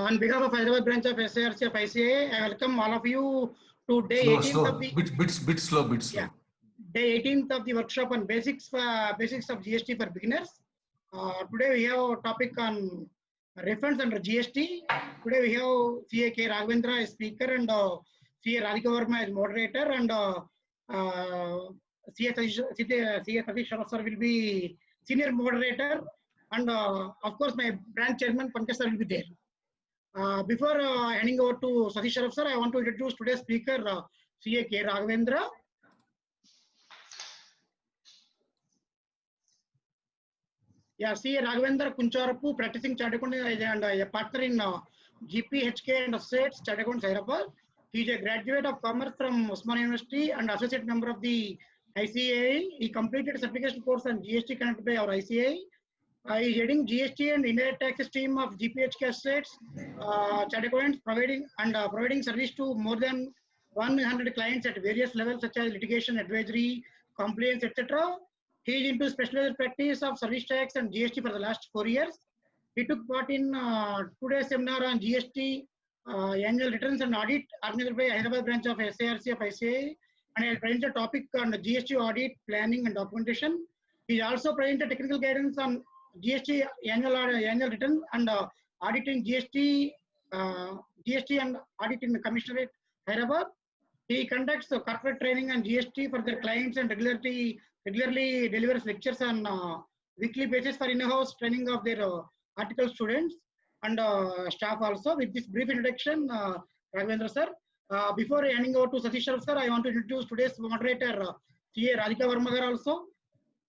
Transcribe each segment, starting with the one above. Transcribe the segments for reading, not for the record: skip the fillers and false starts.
On behalf of Hyderabad branch of SARC of ICA, I welcome all of you to day Slow, 18th slow, of the bit slow. yeah, day 18th of the workshop on basics of GST for beginners. Today we have a topic on refunds under GST. Today we have CA K. Raghavendra as speaker and CA Radhika Verma as moderator, and CA Satish Sharaf sir will be senior moderator, and of course my branch chairman Pankaj sir will be there. Before handing over to Satish Sharaf sir, I want to introduce today's speaker, CA K. Raghavendra. Yeah, CA Raghavendra Kuncharapu, practicing chartered accountant and a partner in GPHK and Associates Chartered Accountants Hyderabad. He is a graduate of commerce from Osmania University and associate member of the ICAI. He completed a certification course on GST conducted by our ICAI. He is heading GST and indirect taxes team of GPHK Associates Chartered Accountants, providing service to more than 100 clients at various levels such as litigation, advisory, compliance, etc. He is into specialized practice of service tax and GST for the last 4 years. He took part in today's seminar on GST annual returns and audit organized by Hyderabad branch of SARC of ICAI, and I presented a topic on GST audit, planning and documentation. He also presented technical guidance on GST annual return and auditing GST and audit in the Commissionerate Hyderabad. He conducts corporate training on GST for their clients and regularly delivers lectures on weekly basis for in-house training of their article students and staff also. With this brief introduction, Raghavendra sir, before handing over to Satish Sharaf sir, I want to introduce today's moderator, CA Radhika Verma also.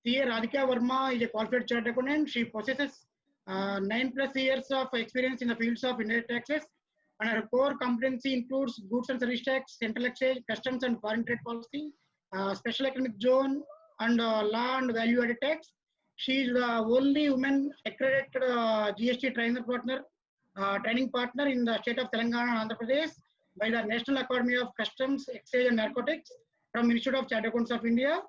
CA Radhika Verma is a qualified chartered accountant. She possesses 9+ years of experience in the fields of indirect taxes, and her core competency includes goods and service tax, central exchange, customs and foreign trade policy, special economic zone, and law and value-added tax. She is the only woman accredited GST training partner in the state of Telangana and Andhra Pradesh by the National Academy of Customs, Exchange and Narcotics from Institute of Chartered Accountants of India.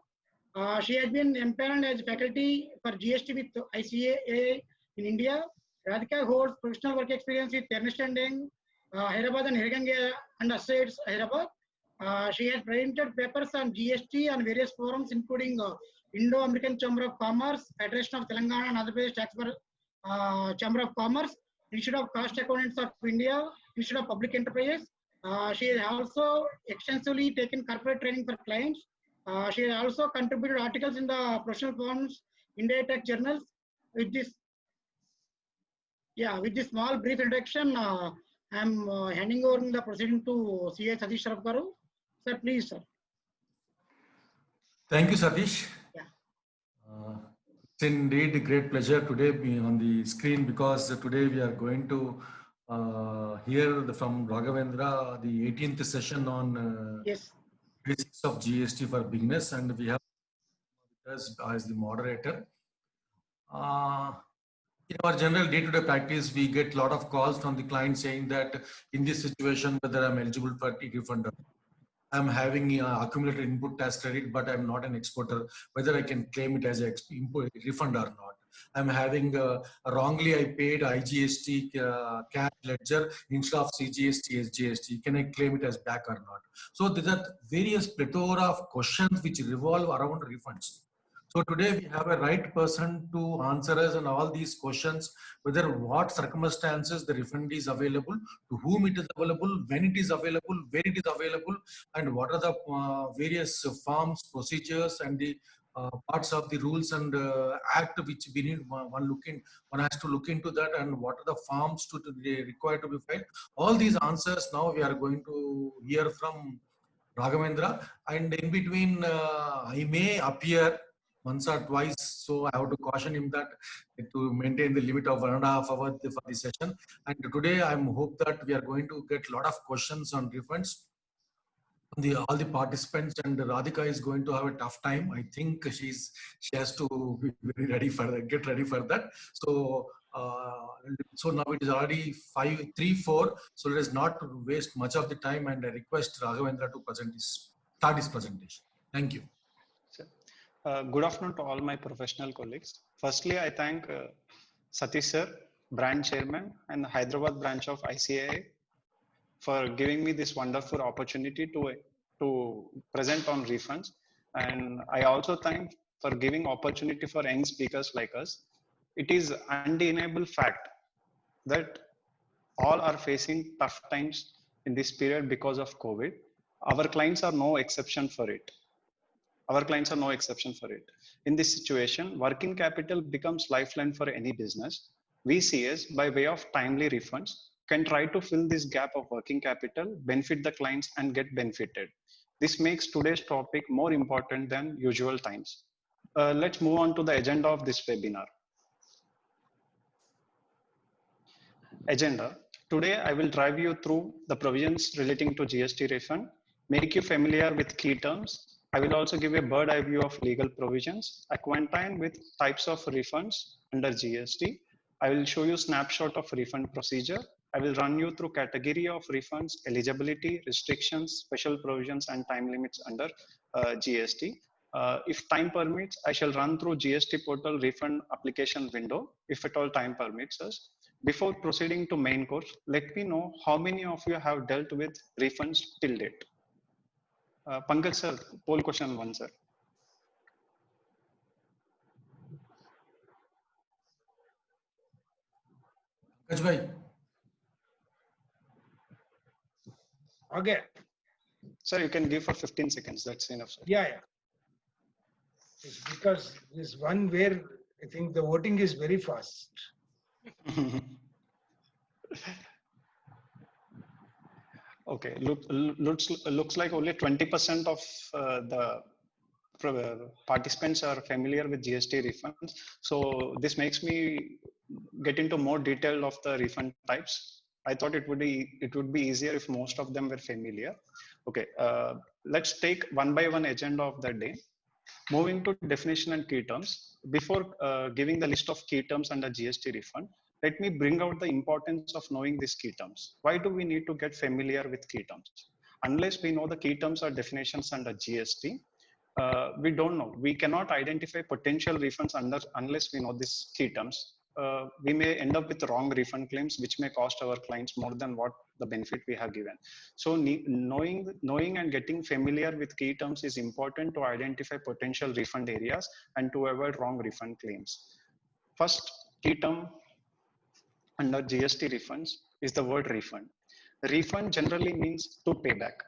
She has been empaneled as faculty for GST with ICAI in India. Radhika holds professional work experience with Ernst & Young, Hyderabad and Hirgange and Associates Hyderabad. She has presented papers on GST on various forums including Indo-American Chamber of Commerce, Federation of Telangana and Andhra Pradesh Tax Chamber of Commerce, Institute of Cost Accountants of India, Institute of Public Enterprises. She has also extensively taken corporate training for clients. She has also contributed articles in the professional forums, indirect tax journals. With this small brief introduction, I am handing over the proceeding to CA Satish Sharaf garu. Sir, please, sir. Thank you, Satish. Yeah. It's indeed a great pleasure today being on the screen, because today we are going to hear from Raghavendra the 18th session on yes, basics of GST for beginners, and we have us as the moderator. In our general day-to-day practice, we get a lot of calls from the client saying that in this situation, whether I'm eligible for refund, I'm having accumulated input tax credit, but I'm not an exporter, whether I can claim it as a refund or not. I'm having wrongly I paid IGST cash ledger instead of CGST, SGST. Can I claim it as back or not? So there are various plethora of questions which revolve around refunds. So today we have a right person to answer us on all these questions, whether what circumstances the refund is available, to whom it is available, when it is available, where it is available, and what are the various forms, procedures, and the parts of the rules and act which we need one has to look into that, and what are the forms to be required to be filed. All these answers now we are going to hear from Raghavendra, and in between I may appear once or twice, so I have to caution him that to maintain the limit of 1.5 hours for the session. And today I hope that we are going to get a lot of questions on refunds. All the participants, and Radhika is going to have a tough time. I think she has to be very ready for that, get ready for that. So so now it is already 5:04. So let us not waste much of the time, and I request Raghavendra to start his presentation. Thank you. Good afternoon to all my professional colleagues. Firstly, I thank Satish sir branch chairman and the Hyderabad branch of ICAI for giving me this wonderful opportunity to present on refunds. And I also thank for giving opportunity for young speakers like us. It is undeniable fact that all are facing tough times in this period because of COVID. Our clients are no exception for it. Our clients are no exception for it. In this situation, working capital becomes lifeline for any business. VCS, by way of timely refunds, can try to fill this gap of working capital, benefit the clients, and get benefited. This makes today's topic more important than usual times. Let's move on to the agenda of this webinar. Agenda. Today, I will drive you through the provisions relating to GST refund, make you familiar with key terms. I will also give a bird eye view of legal provisions, acquainted with types of refunds under GST. I will show you snapshot of refund procedure. I will run you through category of refunds, eligibility, restrictions, special provisions, and time limits under GST. If time permits, I shall run through GST portal refund application window, if at all time permits us. Before proceeding to main course, let me know how many of you have dealt with refunds till date. Pankaj sir, poll question 1 sir. Pankaj bhai. Okay. Sir, you can give for 15 seconds. That's enough, sir. Yeah. It's because this one where I think the voting is very fast. Okay, looks like only 20% of the participants are familiar with GST refunds. So this makes me get into more detail of the refund types. I thought it would be easier if most of them were familiar. Okay, let's take one by one agenda of the day. Moving to definition and key terms. Before giving the list of key terms under GST refund, let me bring out the importance of knowing these key terms. Why do we need to get familiar with key terms? Unless we know the key terms or definitions under GST, we don't know. We cannot identify potential refunds unless we know these key terms. We may end up with wrong refund claims, which may cost our clients more than what the benefit we have given. So knowing and getting familiar with key terms is important to identify potential refund areas and to avoid wrong refund claims. First key term under GST refunds is the word refund. Refund generally means to pay back.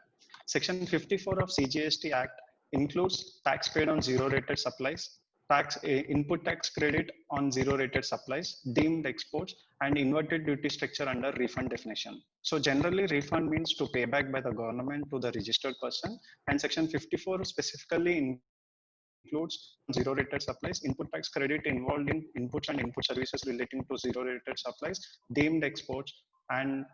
Section 54 of CGST Act includes tax paid on zero rated supplies, input tax credit on zero rated supplies, deemed exports, and inverted duty structure under refund definition. So generally refund means to pay back by the government to the registered person, and section 54 specifically includes zero rated supplies, input tax credit involved in inputs and input services relating to zero rated supplies, deemed exports, and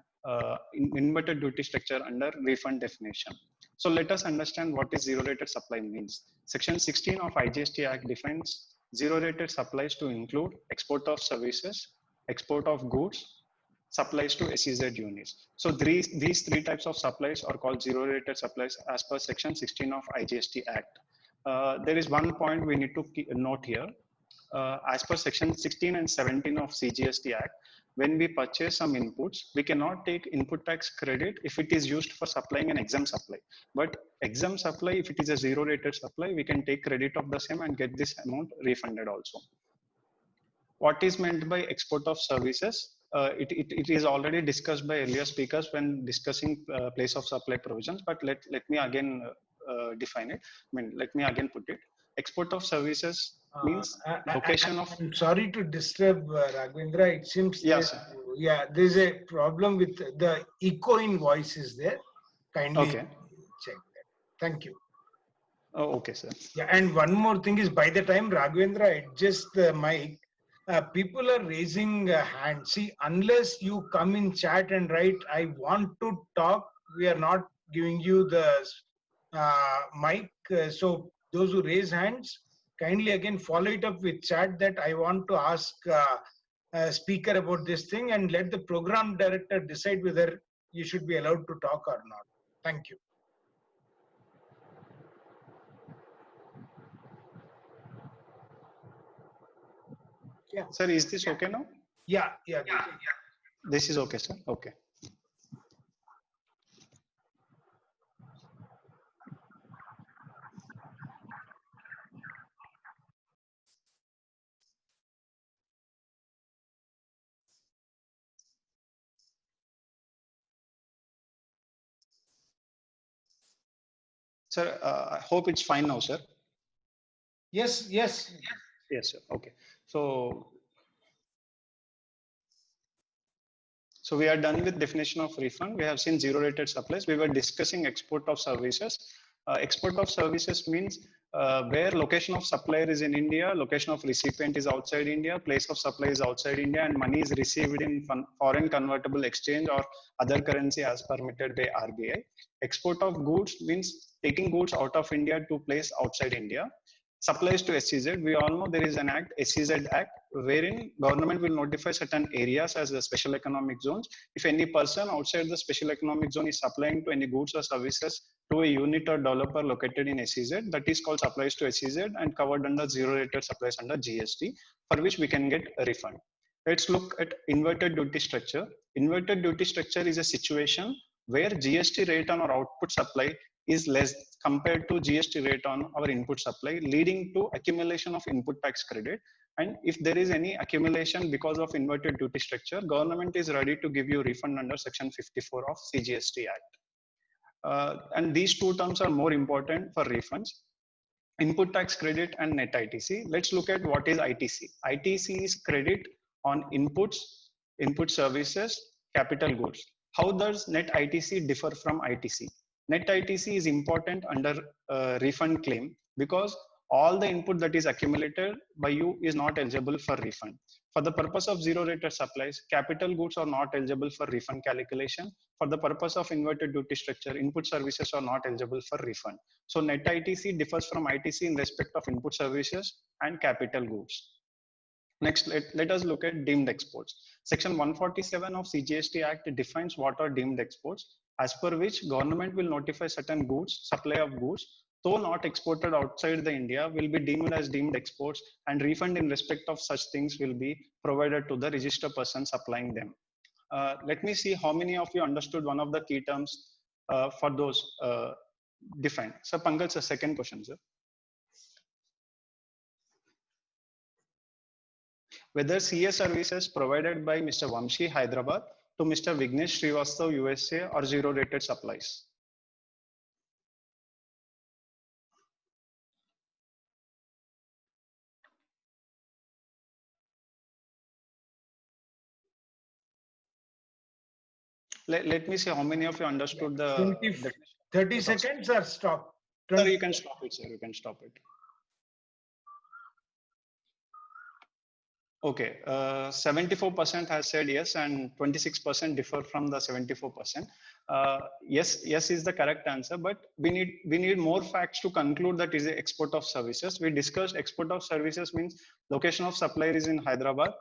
inverted duty structure under refund definition. So let us understand what is zero rated supply means. Section 16 of IGST Act defines zero rated supplies to include export of services, export of goods, supplies to SEZ units. So these three types of supplies are called zero rated supplies as per section 16 of IGST Act. There is one point we need to note here. As per section 16 and 17 of CGST Act, when we purchase some inputs, we cannot take input tax credit if it is used for supplying an exempt supply. But exempt supply, if it is a zero rated supply, we can take credit of the same and get this amount refunded also. What is meant by export of services? It is already discussed by earlier speakers when discussing place of supply provisions, but let me again define it. Let me again put it. Export of services means location of. I'm sorry to disturb Raghavendra. It seems Yes, there's a problem with the echo in voice is there. Kindly check that. Thank you. Oh, okay, sir. Yeah, and one more thing is by the time Raghavendra adjusts the mic, people are raising a hand. See, unless you come in chat and write, I want to talk, we are not giving you the mic. So those who raise hands, kindly again follow it up with chat that I want to ask a speaker about this thing, and let the program director decide whether you should be allowed to talk or not. Thank you. Yeah. Sir, is this okay now? Yeah, yeah. This is okay, sir. Okay. Sir, I hope it's fine now, sir. Yes, yes. Yes, sir. Okay. So, so we are done with definition of refund. We have seen zero rated supplies. We were discussing export of services. Export of services means where location of supplier is in India, location of recipient is outside India, place of supply is outside India, and money is received in foreign convertible exchange or other currency as permitted by RBI. Export of goods means taking goods out of India to place outside India. Supplies to SEZ, we all know there is an act, SEZ Act, wherein government will notify certain areas as the special economic zones. If any person outside the special economic zone is supplying to any goods or services to a unit or developer located in SEZ, that is called supplies to SEZ and covered under zero rated supplies under GST, for which we can get a refund. Let's look at inverted duty structure. Inverted duty structure is a situation where GST rate on our output supply is less compared to GST rate on our input supply, leading to accumulation of input tax credit. And if there is any accumulation because of inverted duty structure, government is ready to give you refund under section 54 of CGST Act. And these two terms are more important for refunds. Input tax credit and net ITC. Let's look at what is ITC. ITC is credit on inputs, input services, capital goods. How does net ITC differ from ITC? Net ITC is important under refund claim because all the input that is accumulated by you is not eligible for refund. For the purpose of zero rated supplies, capital goods are not eligible for refund calculation. For the purpose of inverted duty structure, input services are not eligible for refund. So net ITC differs from ITC in respect of input services and capital goods. Next, let us look at deemed exports. Section 147 of CGST Act defines what are deemed exports, as per which government will notify certain goods, supply of goods, though not exported outside the India, will be deemed as deemed exports, and refund in respect of such things will be provided to the registered person supplying them. Let me see how many of you understood one of the key terms for those defined. So Pankaj, sir, second question, sir. Whether CS services provided by Mr. Vamshi Hyderabad to Mr. Vignesh Srivastav USA or zero rated supplies. Let me see how many of you understood the 20, 30 seconds or stop? Sir, you can stop it, sir. You can stop it. Okay, 74% has said yes, and 26% differ from the 74%. Yes is the correct answer, but we need more facts to conclude that is the export of services. We discussed export of services means location of supplier is in Hyderabad.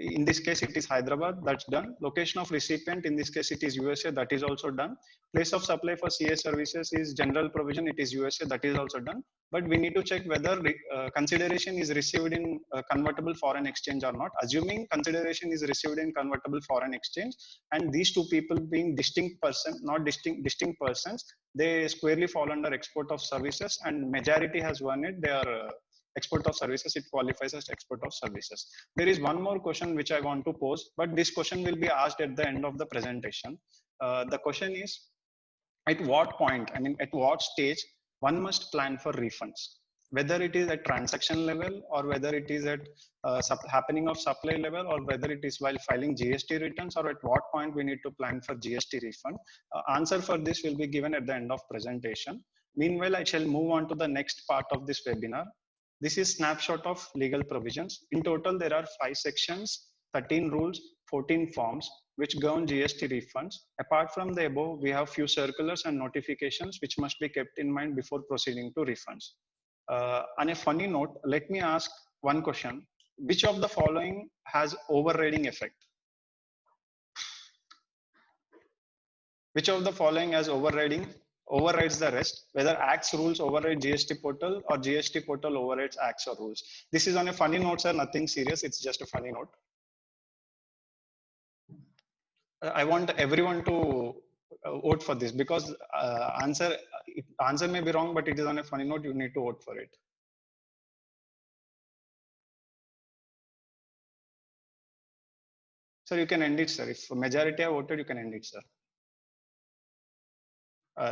In this case, it is Hyderabad, that's done. Location of recipient, in this case, it is USA, that is also done. Place of supply for CA services is general provision, it is USA, that is also done. But we need to check whether consideration is received in convertible foreign exchange or not. Assuming consideration is received in convertible foreign exchange, and these two people being distinct person, not distinct persons, they squarely fall under export of services, and majority has won it. They are export of services, it qualifies as export of services. There is one more question which I want to pose, but this question will be asked at the end of the presentation. The question is, at what point, I mean, at what stage one must plan for refunds? Whether it is at transaction level or whether it is at happening of supply level or whether it is while filing GST returns, or at what point we need to plan for GST refund. Answer for this will be given at the end of presentation. Meanwhile, I shall move on to the next part of this webinar. This is snapshot of legal provisions. In total, there are 5 sections, 13 rules, 14 forms, which govern GST refunds. Apart from the above, we have few circulars and notifications which must be kept in mind before proceeding to refunds. On a funny note, let me ask one question. Which of the following has overriding effect? Which of the following has overrides the rest, whether Acts rules override GST portal or GST portal overrides Acts or rules? This is on a funny note, sir, nothing serious. It's just a funny note. I want everyone to vote for this because answer may be wrong, but it is on a funny note. You need to vote for it. Sir, you can end it, sir. If majority have voted, you can end it, sir.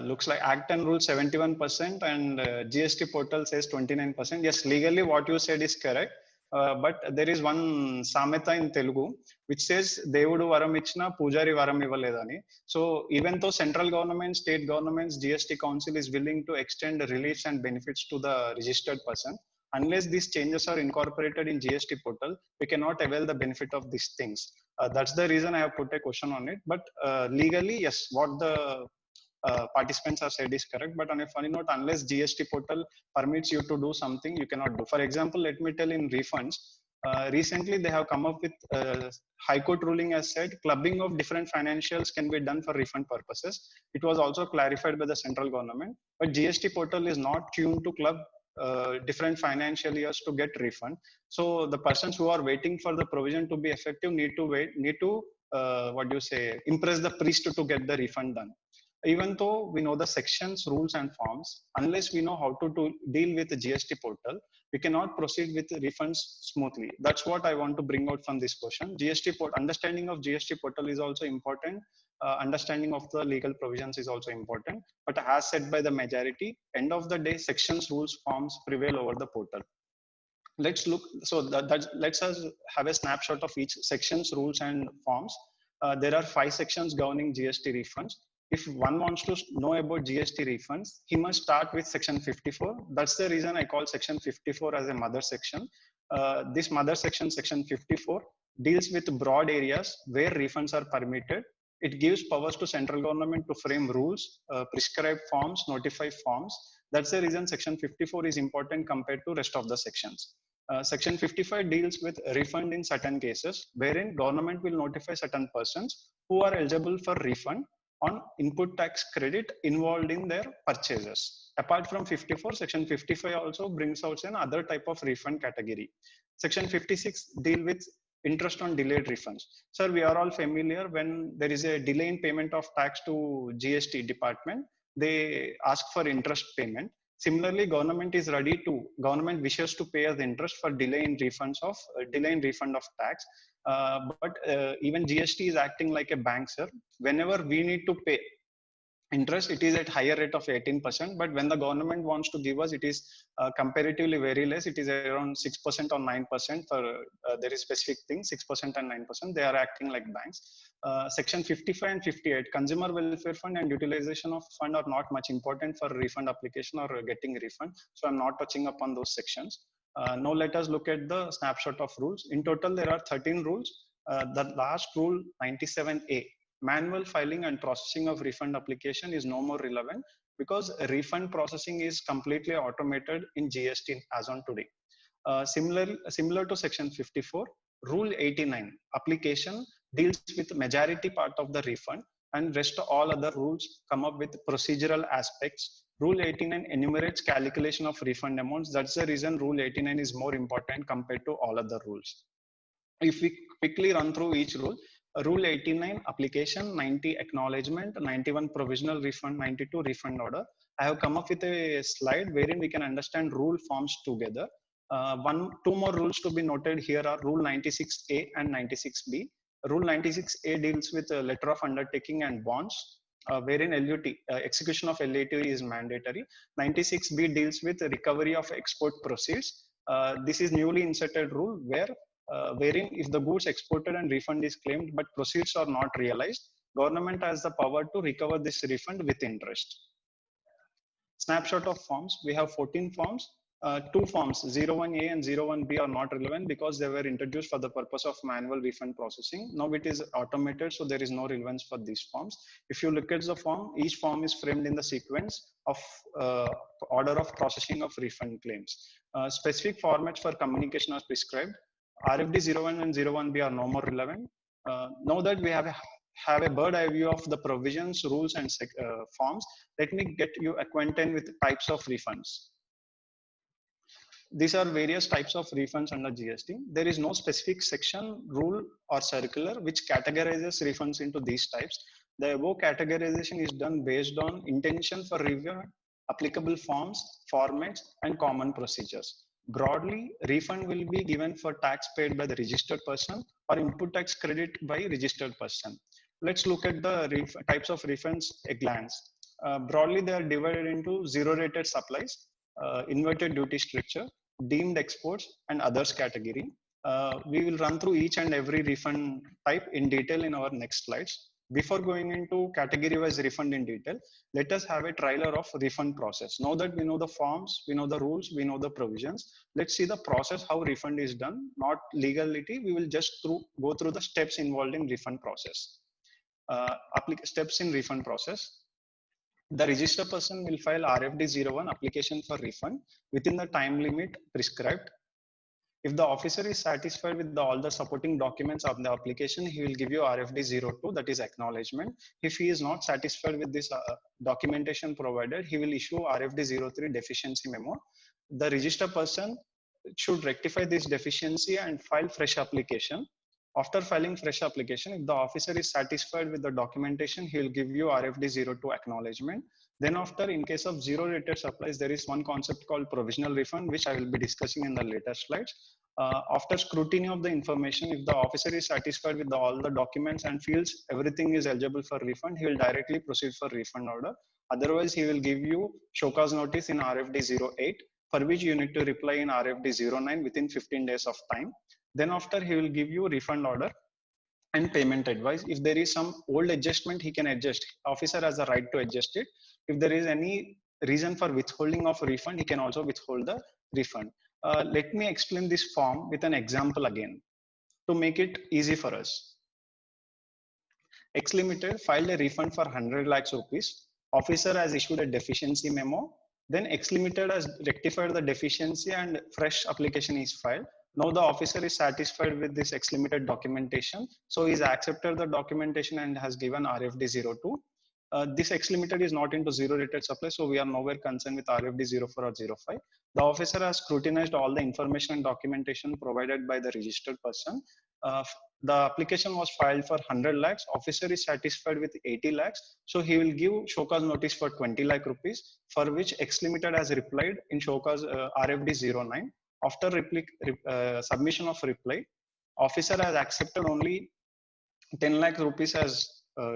Looks like Act and Rule 71% and GST portal says 29%. Yes, legally what you said is correct. But there is one sameta in Telugu which says Devudu varam ichna Pujari varam ivvaledani. So even though central government, state governments, GST council is willing to extend reliefs and benefits to the registered person, unless these changes are incorporated in GST portal, we cannot avail the benefit of these things. That's the reason I have put a question on it. But legally, yes, what the participants have said is correct, but on a funny note, unless GST portal permits you to do something, you cannot do. For example, let me tell in refunds, recently they have come up with High Court ruling has said clubbing of different financials can be done for refund purposes. It was also clarified by the central government, but GST portal is not tuned to club different financial years to get refund. So the persons who are waiting for the provision to be effective need to what do you say, impress the priest to get the refund done. Even though we know the sections, rules and forms, unless we know how to deal with the GST portal, we cannot proceed with refunds smoothly. That's what I want to bring out from this question. Understanding of GST portal is also important. Understanding of the legal provisions is also important. But as said by the majority, end of the day, sections, rules, forms prevail over the portal. Let's look. So let's us have a snapshot of each sections, rules and forms. There are 5 sections governing GST refunds. If one wants to know about GST refunds, he must start with section 54. That's the reason I call section 54 as a mother section. This mother section, section 54, deals with broad areas where refunds are permitted. It gives powers to central government to frame rules, prescribe forms, notify forms. That's the reason section 54 is important compared to rest of the sections. Section 55 deals with refund in certain cases, wherein government will notify certain persons who are eligible for refund on input tax credit involved in their purchases. Apart from 54, section 55 also brings out an other type of refund category. Section 56 deal with interest on delayed refunds. Sir, we are all familiar when there is a delay in payment of tax to GST department, they ask for interest payment. Similarly, government wishes to pay us interest for delay in refund of tax. But even GST is acting like a bank, sir. Whenever we need to pay interest, it is at higher rate of 18%, but when the government wants to give us, it is comparatively very less. It is around 6% or 9% for there is specific thing, 6% and 9%. They are acting like banks. Section 55 and 58, consumer welfare fund and utilization of fund are not much important for refund application or getting refund, so I'm not touching upon those sections. Now let us look at the snapshot of rules. In total, there are 13 rules. The last rule, 97A, manual filing and processing of refund application, is no more relevant because refund processing is completely automated in GST as on today. Similar to section 54, rule 89, application, deals with majority part of the refund, and rest all other rules come up with procedural aspects. Rule 89 enumerates calculation of refund amounts. That's the reason rule 89 is more important compared to all other rules. If we quickly run through each rule, rule 89 application, 90 acknowledgement, 91 provisional refund, 92 refund order. I have come up with a slide wherein we can understand rule forms together. Two more rules to be noted here are rule 96A and 96B. Rule 96A deals with a letter of undertaking and bonds, wherein LUT, execution of LUT is mandatory. 96B deals with recovery of export proceeds. This is newly inserted rule wherein if the goods exported and refund is claimed but proceeds are not realized, government has the power to recover this refund with interest. Snapshot of forms, we have 14 forms. 2 forms, 01A and 01B, are not relevant because they were introduced for the purpose of manual refund processing. Now it is automated, so there is no relevance for these forms. If you look at the form, each form is framed in the sequence of order of processing of refund claims. Specific formats for communication are prescribed. RFD 01 and 01B are no more relevant. Now that we have a bird eye view of the provisions, rules and forms, let me get you acquainted with types of refunds. These are various types of refunds under GST. There is no specific section, rule, or circular which categorizes refunds into these types. The above categorization is done based on intention for review, applicable forms, formats, and common procedures. Broadly, refund will be given for tax paid by the registered person or input tax credit by registered person. Let's look at the types of refunds at a glance. Broadly, they are divided into zero-rated supplies, inverted duty structure, deemed exports, and others category. We will run through each and every refund type in detail in our next slides. Before going into category-wise refund in detail, let us have a trailer of refund process. Now that we know the forms, we know the rules, we know the provisions, let's see the process, how refund is done, not legality. We will just go through the steps involved in refund process. Steps in refund process. The registered person will file RFD01 application for refund within the time limit prescribed. If the officer is satisfied with all the supporting documents of the application, he will give you RFD02, that is acknowledgement. If he is not satisfied with this documentation provided, he will issue RFD03 deficiency memo. The registered person should rectify this deficiency and file fresh application. After filing fresh application, if the officer is satisfied with the documentation, he will give you RFD02 acknowledgement. Then after, in case of zero rated supplies, there is one concept called provisional refund, which I will be discussing in the later slides. After scrutiny of the information, if the officer is satisfied with all the documents and feels everything is eligible for refund, he will directly proceed for refund order. Otherwise, he will give you show cause notice in RFD08, for which you need to reply in RFD09 within 15 days of time. Then after, he will give you refund order and payment advice. If there is some old adjustment, he can adjust. Officer has the right to adjust it. If there is any reason for withholding of refund, he can also withhold the refund. Let me explain this form with an example again to make it easy for us. X Limited filed a refund for 100 lakhs rupees. Officer has issued a deficiency memo. Then X Limited has rectified the deficiency and fresh application is filed. Now the officer is satisfied with this X Limited documentation. So he's accepted the documentation and has given RFD02. This X Limited is not into zero rated supply, so we are nowhere concerned with RFD04 or 05. The officer has scrutinized all the information and documentation provided by the registered person. The application was filed for 100 lakhs. Officer is satisfied with 80 lakhs. So he will give show cause notice for 20 lakh rupees, for which X Limited has replied in show cause RFD09. After submission of reply, officer has accepted only 10 lakh rupees as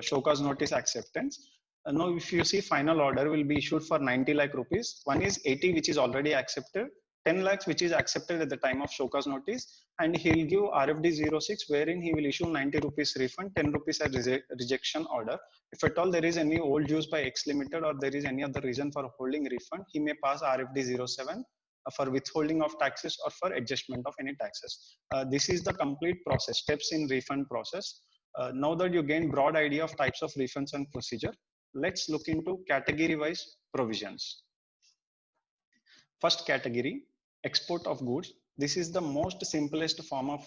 show cause notice acceptance. Now, if you see, final order will be issued for 90 lakh rupees. One is 80, which is already accepted, 10 lakhs, which is accepted at the time of show cause notice, and he will give RFD06, wherein he will issue 90 rupees refund, 10 rupees as rejection order. If at all there is any old dues by X Limited or there is any other reason for holding refund, he may pass RFD07 for withholding of taxes or for adjustment of any taxes. This is the complete process, steps in refund process. Now that you gain broad idea of types of refunds and procedure, let's look into category wise provisions. First category, export of goods. This is the most simplest form of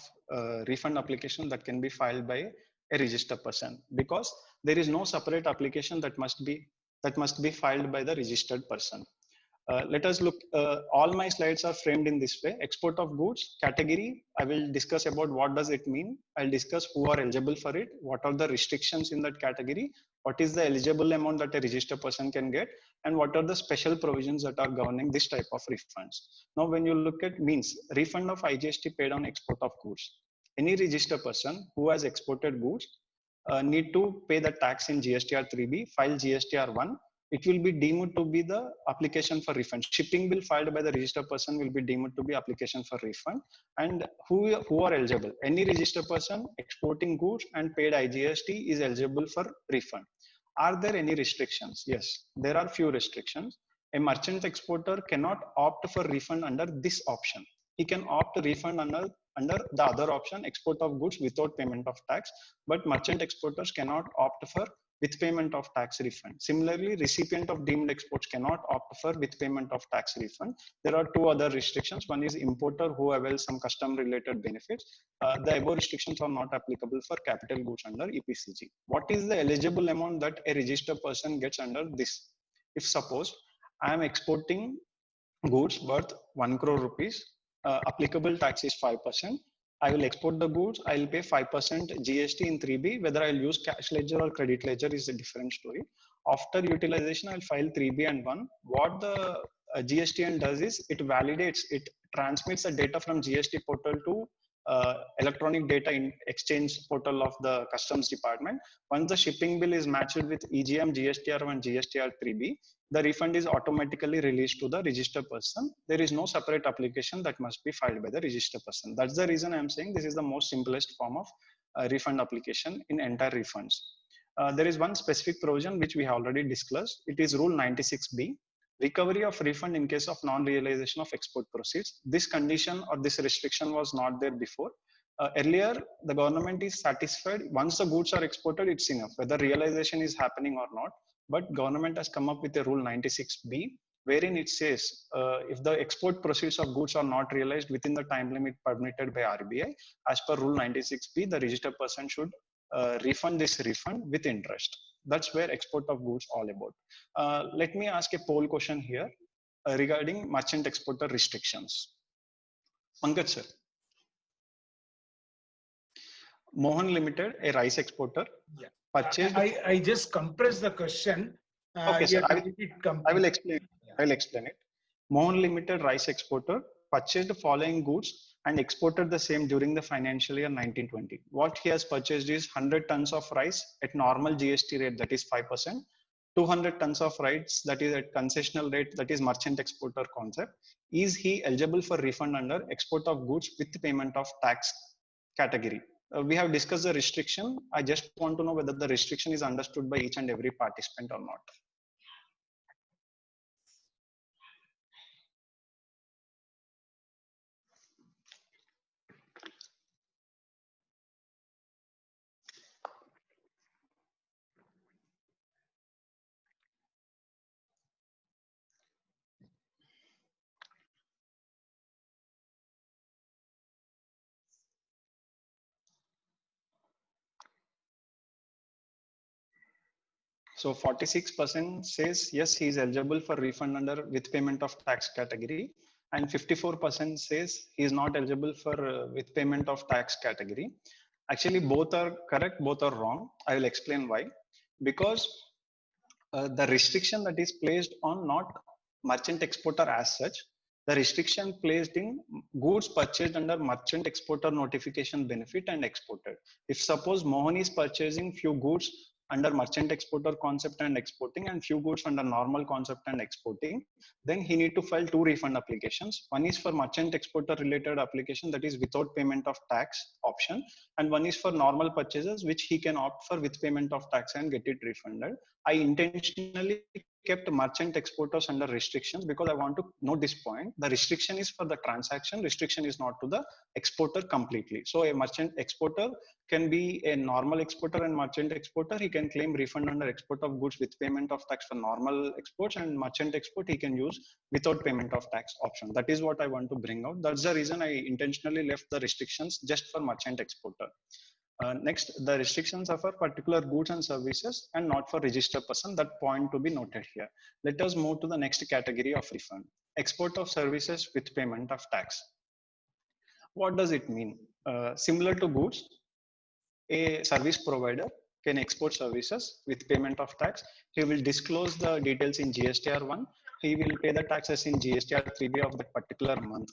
refund application that can be filed by a registered person, because there is no separate application that must be filed by the registered person. Let us look, all my slides are framed in this way. Export of goods category, I will discuss about what does it mean. I'll discuss who are eligible for it, what are the restrictions in that category, what is the eligible amount that a registered person can get, and what are the special provisions that are governing this type of refunds. Now, when you look at means, refund of IGST paid on export of goods. Any registered person who has exported goods need to pay the tax in GSTR 3B, file GSTR 1. It will be deemed to be the application for refund. Shipping bill filed by the registered person will be deemed to be application for refund. And who are eligible? Any registered person exporting goods and paid IGST is eligible for refund. Are there any restrictions? Yes, there are few restrictions. A merchant exporter cannot opt for refund under this option. He can opt refund under the other option, export of goods without payment of tax, but merchant exporters cannot opt for with payment of tax refund. Similarly, recipient of deemed exports cannot opt for with payment of tax refund. There are two other restrictions. One is importer who avails some custom related benefits. The above restrictions are not applicable for capital goods under EPCG. What is the eligible amount that a registered person gets under this? If suppose I am exporting goods worth 1 crore rupees. Applicable tax is 5%. I will export the goods. I will pay 5% GST in 3B. Whether I'll use cash ledger or credit ledger is a different story. After utilization, I'll file 3B and 1. What the GSTN does is it validates, it transmits the data from GST portal to electronic data in exchange portal of the customs department. Once the shipping bill is matched with EGM, GSTR1 and GSTR 3B, the refund is automatically released to the registered person. There is no separate application that must be filed by the registered person. That's the reason I'm saying this is the most simplest form of refund application in entire refunds. There is one specific provision which we have already discussed. It is Rule 96B. Recovery of refund in case of non-realization of export proceeds. This condition or this restriction was not there before. Earlier, the government is satisfied once the goods are exported, it's enough, whether realization is happening or not. But government has come up with a Rule 96B, wherein it says if the export proceeds of goods are not realized within the time limit permitted by RBI, as per Rule 96B, the registered person should refund this refund with interest. That's where export of goods all about. Let me ask a poll question here regarding merchant exporter restrictions. Pankaj sir. Mohan Limited, a rice exporter, Yeah. purchased. I just compressed the question. Okay, sir. I will explain. Yeah. I will explain it. Mohan Limited rice exporter purchased the following goods and exported the same during the financial year 1920. What he has purchased is 100 tons of rice at normal GST rate, that is 5%, 200 tons of rice that is at concessional rate, that is merchant exporter concept. Is he eligible for refund under export of goods with payment of tax category? We have discussed the restriction. I just want to know whether the restriction is understood by each and every participant or not. So 46% says yes, he is eligible for refund under with payment of tax category, and 54% says he is not eligible for with payment of tax category. Actually, both are correct, both are wrong. I will explain why. Because the restriction that is placed on not merchant exporter as such, the restriction placed in goods purchased under merchant exporter notification benefit and exported. If suppose Mohan is purchasing few goods under merchant exporter concept and exporting and few goods under normal concept and exporting, then he need to file two refund applications. One is for merchant exporter related application, that is without payment of tax option, and one is for normal purchases which he can opt for with payment of tax and get it refunded. I intentionally kept merchant exporters under restrictions because I want to note this point. The restriction is for the transaction, restriction is not to the exporter completely. So a merchant exporter can be a normal exporter and merchant exporter. He can claim refund under export of goods with payment of tax for normal exports, and merchant export he can use without payment of tax option. That is what I want to bring out. That's the reason I intentionally left the restrictions just for merchant exporter. Next, the restrictions are for particular goods and services and not for registered person. That point to be noted here. Let us move to the next category of refund. Export of services with payment of tax. What does it mean? Similar to goods, a service provider can export services with payment of tax. He will disclose the details in GSTR1. He will pay the taxes in GSTR3B of that particular month.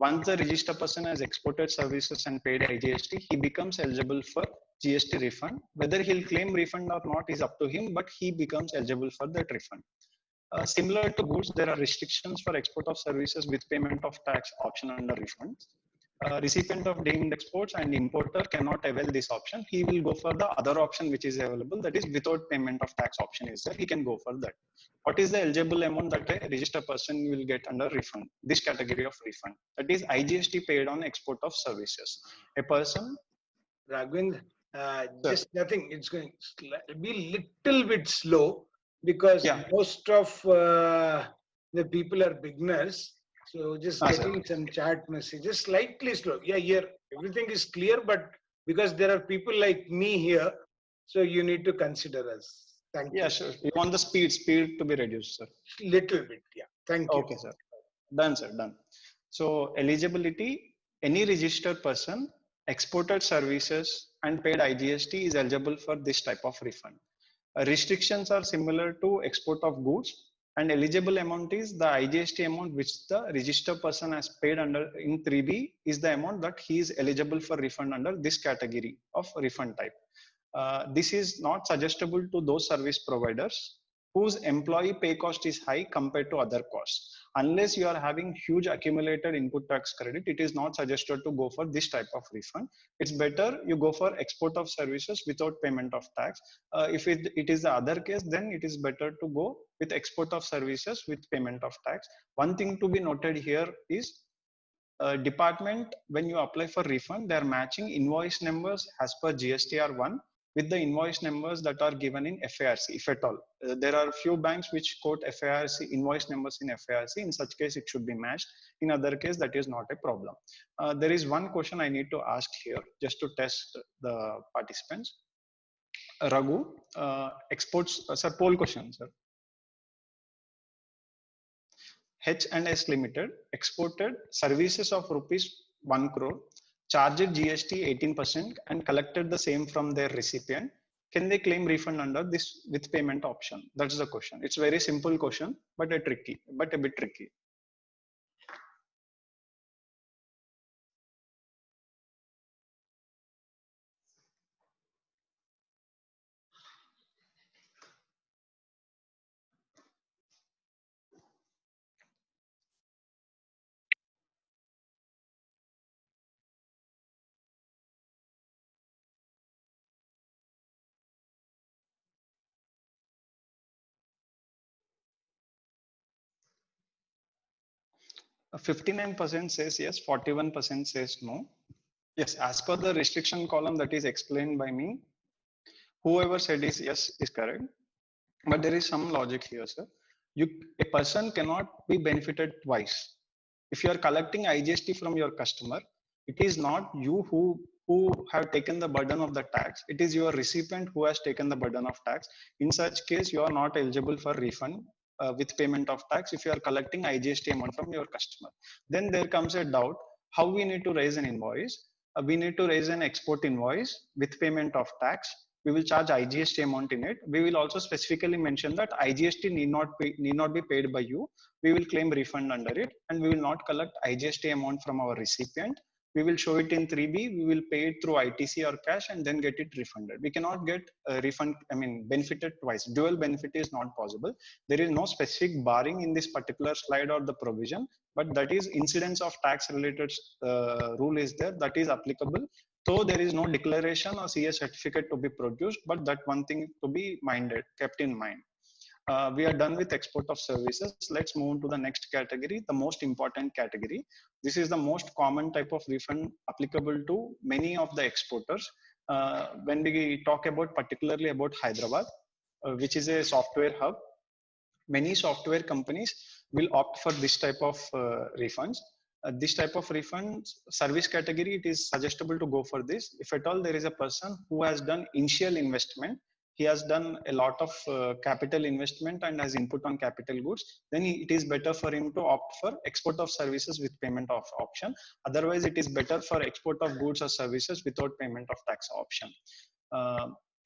Once the registered person has exported services and paid IGST, he becomes eligible for GST refund. Whether he'll claim refund or not is up to him, but he becomes eligible for that refund. Similar to goods, there are restrictions for export of services with payment of tax option under refund. Recipient of deemed exports and importer cannot avail this option. He will go for the other option which is available, that is without payment of tax option is there. He can go for that. What is the eligible amount that a registered person will get under refund? This category of refund, that is IGST paid on export of services. A person. Raghavendra, just nothing. It's going to be little bit slow because most of the people are beginners. So just getting some chat messages slightly slow. Yeah, here everything is clear, but because there are people like me here, so you need to consider us. Thank you. Yeah, sure. You want the speed to be reduced, sir? Little bit, yeah. Thank you. Okay, sir. Done, sir, done. So eligibility, any registered person, exported services and paid IGST is eligible for this type of refund. Restrictions are similar to export of goods, and eligible amount is the IGST amount which the registered person has paid under in 3B is the amount that he is eligible for refund under this category of refund type. This is not suggestible to those service providers whose employee pay cost is high compared to other costs. Unless you are having huge accumulated input tax credit, it is not suggested to go for this type of refund. It's better you go for export of services without payment of tax. If it is the other case, then it is better to go with export of services with payment of tax. One thing to be noted here is department, when you apply for refund, they are matching invoice numbers as per GSTR1 with the invoice numbers that are given in FARC, if at all. There are few banks which quote FARC invoice numbers in FARC. In such case, it should be matched. In other case, that is not a problem. There is one question I need to ask here just to test the participants. Raghu, exports, sir, poll question, sir. H&S Limited exported services of rupees 1 crore, charged GST 18% and collected the same from their recipient. Can they claim refund under this with payment option? That's the question. It's very simple question, but a bit tricky. Uh, 59% says yes, 41% says no. Yes, as per the restriction column that is explained by me, whoever said is yes is correct. But there is some logic here, sir. A person cannot be benefited twice. If you are collecting IGST from your customer, it is not you who have taken the burden of the tax. It is your recipient who has taken the burden of tax. In such case, you are not eligible for refund with payment of tax if you are collecting IGST amount from your customer. Then there comes a doubt how we need to raise an invoice. We need to raise an export invoice with payment of tax. We will charge IGST amount in it. We will also specifically mention that IGST need not be paid by you. We will claim refund under it, and we will not collect IGST amount from our recipient. We will show it in 3B. We will pay it through ITC or cash and then get it refunded. We cannot get a refund, benefited twice. Dual benefit is not possible. There is no specific barring in this particular slide or the provision, but that is incidence of tax related rule is there that is applicable. So there is no declaration or CS certificate to be produced, but that one thing to be kept in mind. We are done with export of services. Let's move to the next category, the most important category. This is the most common type of refund applicable to many of the exporters. When we talk about particularly about Hyderabad, which is a software hub, many software companies will opt for this type of refunds. This type of refunds service category, it is suggestible to go for this. If at all there is a person who has done initial investment, he has done a lot of capital investment and has input on capital goods, then it is better for him to opt for export of services with payment of option. Otherwise, it is better for export of goods or services without payment of tax option.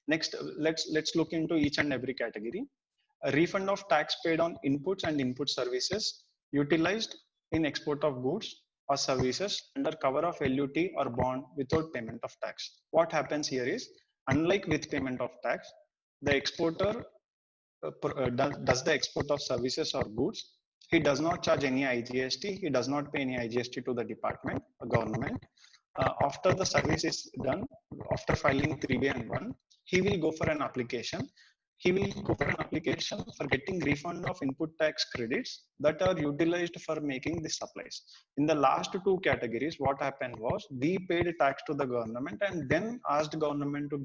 Next, let's look into each and every category. A refund of tax paid on inputs and input services utilized in export of goods or services under cover of LUT or bond without payment of tax. What happens here is, unlike with payment of tax, the exporter does the export of services or goods. He does not charge any IGST. He does not pay any IGST to the department or government. After the service is done, after filing 3B and 1, he will go for an application. He will go for an application for getting refund of input tax credits that are utilized for making the supplies. In the last two categories, what happened was we paid tax to the government and then asked government to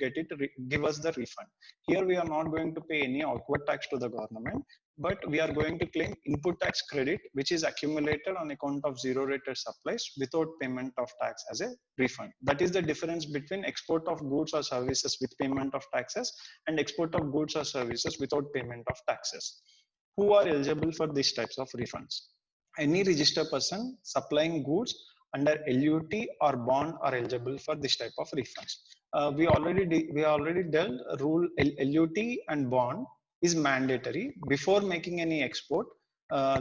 give us the refund. Here we are not going to pay any outward tax to the government, but we are going to claim input tax credit, which is accumulated on account of zero rated supplies without payment of tax as a refund. That is the difference between export of goods or services with payment of taxes and export of goods or services without payment of taxes. Who are eligible for these types of refunds? any registered person supplying goods under LUT or bond are eligible for this type of refunds. We already dealt rule LUT and bond is mandatory before making any export.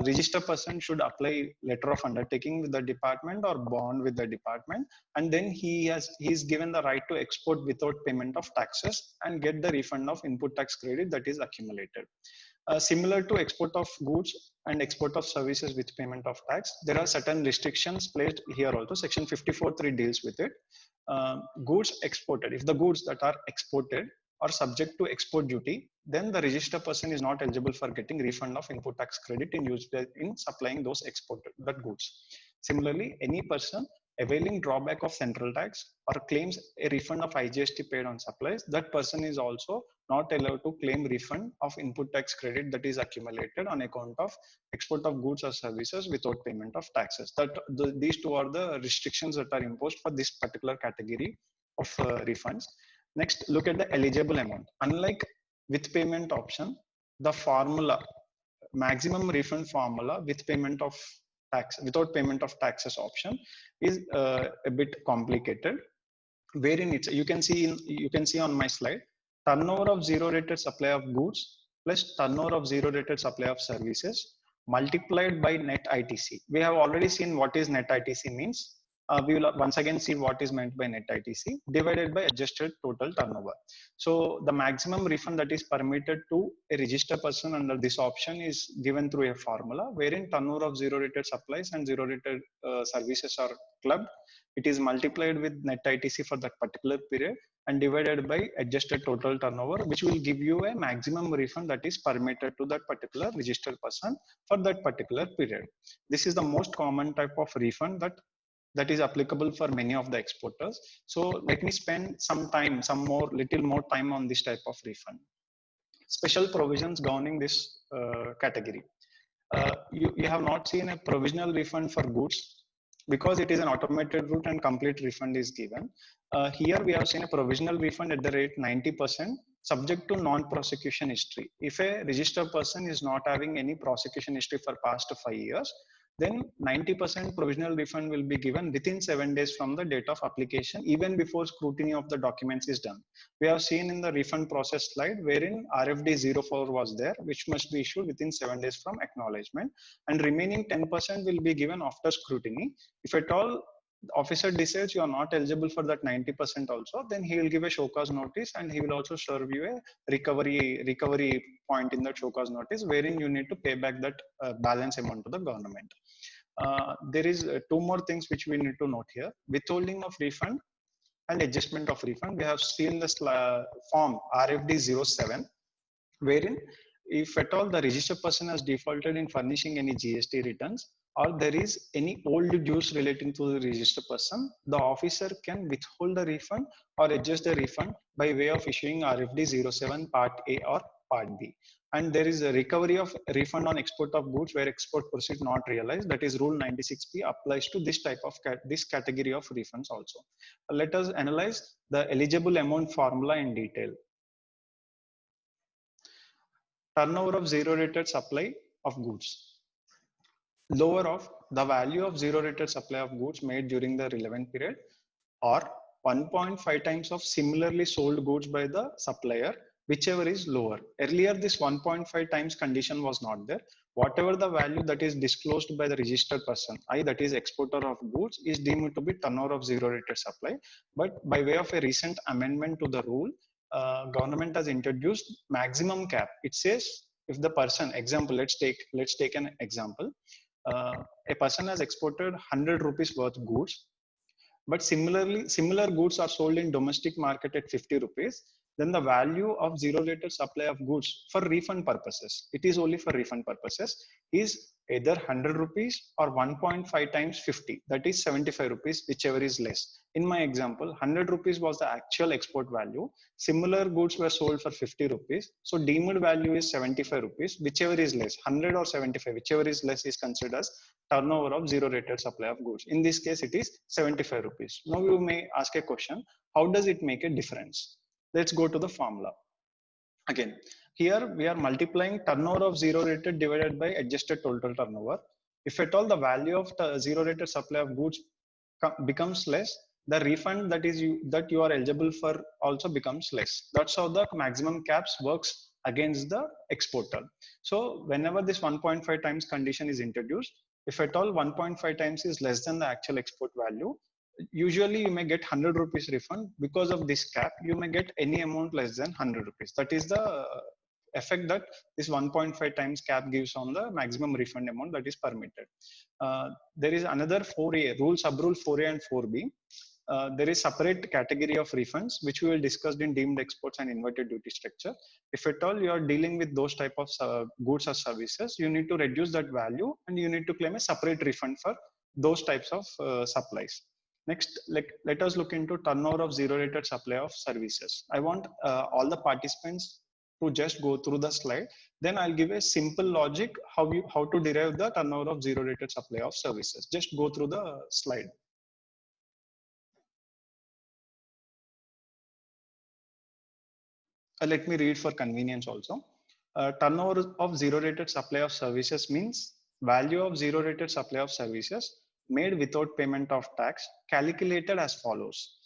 Registered person should apply letter of undertaking with the department or bond with the department, and then he is given the right to export without payment of taxes and get the refund of input tax credit that is accumulated. Similar to export of goods and export of services with payment of tax, there are certain restrictions placed here also. Section 54(3) deals with it. Goods exported, if the goods that are exported are subject to export duty, then the registered person is not eligible for getting refund of input tax credit in supplying those exported goods. Similarly, any person availing drawback of central tax or claims a refund of IGST paid on supplies, that person is also not allowed to claim refund of input tax credit that is accumulated on account of export of goods or services without payment of taxes. These two are the restrictions that are imposed for this particular category of refunds. Next, look at the eligible amount. Unlike with payment option, the formula, maximum refund formula with payment of tax, without payment of taxes option is a bit complicated, wherein it's, you can see on my slide, turnover of zero rated supply of goods plus turnover of zero rated supply of services multiplied by net ITC. We have already seen what is net ITC means. We will once again see what is meant by net ITC divided by adjusted total turnover. So the maximum refund that is permitted to a registered person under this option is given through a formula wherein turnover of zero rated supplies and zero rated services are clubbed. It is multiplied with net ITC for that particular period and divided by adjusted total turnover, which will give you a maximum refund that is permitted to that particular registered person for that particular period. This is the most common type of refund that is applicable for many of the exporters. So let me spend little more time on this type of refund. Special provisions governing this category. You have not seen a provisional refund for goods because it is an automated route and complete refund is given. Here we have seen a provisional refund at the rate 90% subject to non-prosecution history. If a registered person is not having any prosecution history for past 5 years, then 90% provisional refund will be given within 7 days from the date of application, even before scrutiny of the documents is done. We have seen in the refund process slide wherein RFD 04 was there, which must be issued within 7 days from acknowledgement, and remaining 10% will be given after scrutiny. If at all the officer decides you are not eligible for that 90% also, then he will give a show cause notice and he will also serve you a recovery point in that show cause notice wherein you need to pay back that balance amount to the government. There is two more things which we need to note here: withholding of refund and adjustment of refund. We have seen this form RFD 07, wherein if at all the registered person has defaulted in furnishing any GST returns or there is any old dues relating to the registered person, the officer can withhold the refund or adjust the refund by way of issuing RFD 07 Part A or Part B. And there is a recovery of refund on export of goods where export proceeds not realized. That is Rule 96B applies to this type of this category of refunds also. Let us analyze the eligible amount formula in detail. Turnover of zero rated supply of goods. Lower of the value of zero rated supply of goods made during the relevant period, or 1.5 times of similarly sold goods by the supplier, whichever is lower. Earlier, this 1.5 times condition was not there. Whatever the value that is disclosed by the registered person, that is exporter of goods, is deemed to be turnover of zero rated supply. But by way of a recent amendment to the rule, government has introduced maximum cap. It says if the person, example, let's take an example. A person has exported 100 rupees worth goods, but similar goods are sold in domestic market at 50 rupees, then the value of zero rated supply of goods for refund purposes, it is only for refund purposes, is either 100 rupees or 1.5 times 50, that is 75 rupees, whichever is less. In my example, 100 rupees was the actual export value. Similar goods were sold for 50 rupees. So deemed value is 75 rupees, whichever is less, 100 or 75, whichever is less is considered as turnover of zero rated supply of goods. In this case, it is 75 rupees. Now you may ask a question, how does it make a difference? Let's go to the formula. Again, here we are multiplying turnover of zero rated divided by adjusted total turnover. If at all the value of the zero rated supply of goods becomes less, the refund that you are eligible for also becomes less. That's how the maximum caps works against the exporter. So whenever this 1.5 times condition is introduced, if at all 1.5 times is less than the actual export value, usually you may get 100 rupees refund. Because of this cap, you may get any amount less than 100 rupees. That is the effect that this 1.5 times cap gives on the maximum refund amount that is permitted. There is another 4A rule, sub rule 4A and 4B. There is separate category of refunds which we will discuss in deemed exports and inverted duty structure. If at all you are dealing with those type of goods or services, you need to reduce that value and you need to claim a separate refund for those types of supplies. Next, let us look into turnover of zero rated supply of services. I want all the participants to just go through the slide. Then I'll give a simple logic how to derive the turnover of zero rated supply of services. Just go through the slide. Let me read for convenience also. Turnover of zero rated supply of services means value of zero rated supply of services made without payment of tax, calculated as follows.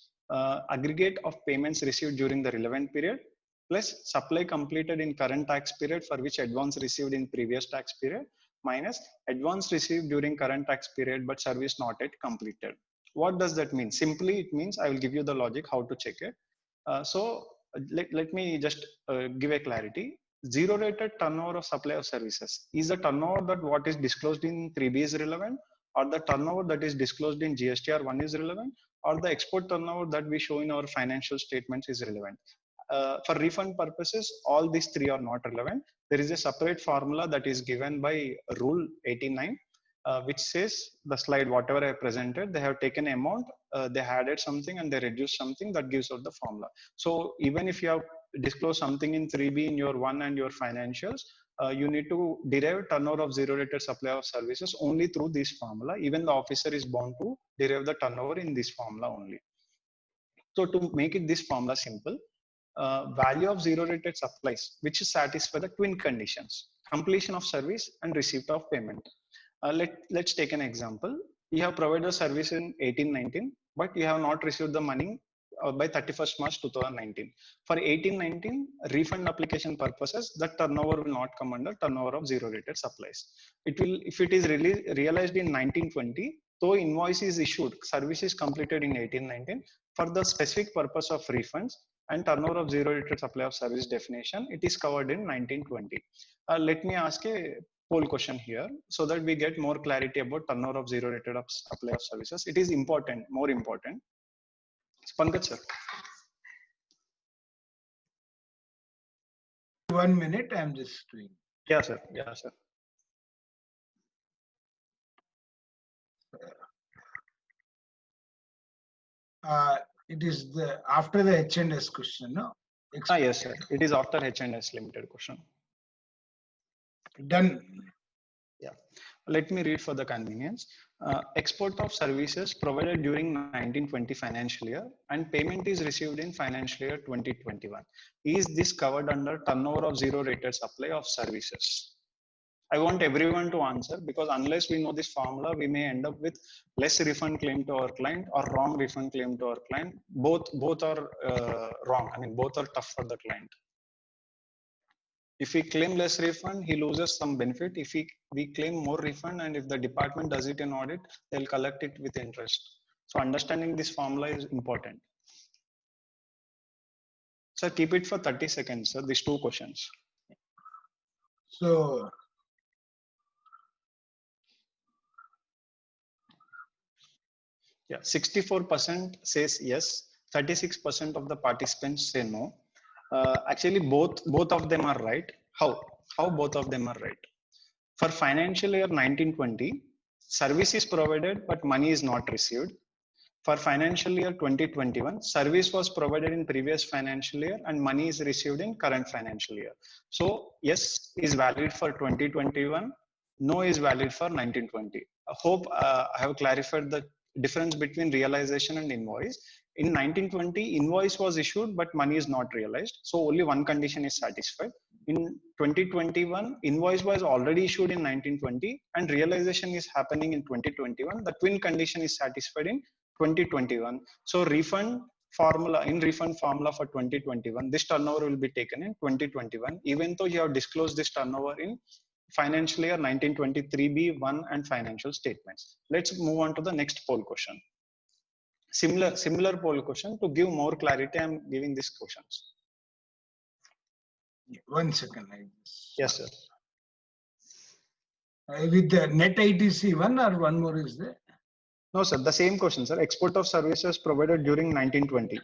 Aggregate of payments received during the relevant period plus supply completed in current tax period for which advance received in previous tax period minus advance received during current tax period but service not yet completed. What does that mean? Simply it means, I will give you the logic how to check it. Let me just give a clarity. Zero rated turnover of supply of services is the turnover that what is disclosed in 3B is relevant, or the turnover that is disclosed in GSTR 1 is relevant, or the export turnover that we show in our financial statements is relevant. For refund purposes, all these three are not relevant. There is a separate formula that is given by Rule 89, which says the slide, whatever I presented, they have taken amount, they added something and they reduced something, that gives out the formula. So even if you have disclosed something in 3B in your 1 and your financials, you need to derive turnover of zero rated supply of services only through this formula. Even the officer is bound to derive the turnover in this formula only. So to make it this formula simple, value of zero rated supplies which satisfy the twin conditions: completion of service and receipt of payment. Let's take an example. You have provided a service in 18-19, but you have not received the money by 31st March 2019. For 18-19 refund application purposes, that turnover will not come under turnover of zero rated supplies. It will, if it is realized in 19-20, though invoice is issued, service is completed in 18-19, for the specific purpose of refunds and turnover of zero rated supply of service definition, it is covered in 19-20. Let me ask a poll question here so that we get more clarity about turnover of zero rated supply of services. It is important, more important. Pankaj sir. 1 minute, I'm just doing. Yeah, sir. Yeah, sir. It is the after the H&S question, no? Yes, sir. It is after H&S limited question. Done. Yeah. Let me read for the convenience. Export of services provided during 1920 financial year and payment is received in financial year 2021. Is this covered under turnover of zero rated supply of services? I want everyone to answer, because unless we know this formula, we may end up with less refund claim to our client or wrong refund claim to our client. Both are wrong. I mean, both are tough for the client. If we claim less refund, he loses some benefit. If we claim more refund, and if the department does it in audit, they'll collect it with interest. So understanding this formula is important. Sir, keep it for 30 seconds, sir, these two questions. So, yeah, 64% says yes, 36% of the participants say no. Actually, both of them are right. How both of them are right? For financial year 1920, service is provided but money is not received. For financial year 2021, service was provided in previous financial year and money is received in current financial year. So yes is valid for 2021, no is valid for 1920. I hope I have clarified the difference between realization and invoice. In 1920, invoice was issued but money is not realized. So only one condition is satisfied. In 2021, invoice was already issued in 1920 and realization is happening in 2021. The twin condition is satisfied in 2021. So refund formula for 2021, this turnover will be taken in 2021, even though you have disclosed this turnover in financial year 1923B1 and financial statements. Let's move on to the next poll question. Similar poll question. To give more clarity, I'm giving these questions. 1 second. Yes, sir. With the net ITC one or one more is there? No, sir. The same question, sir. Export of services provided during 1920.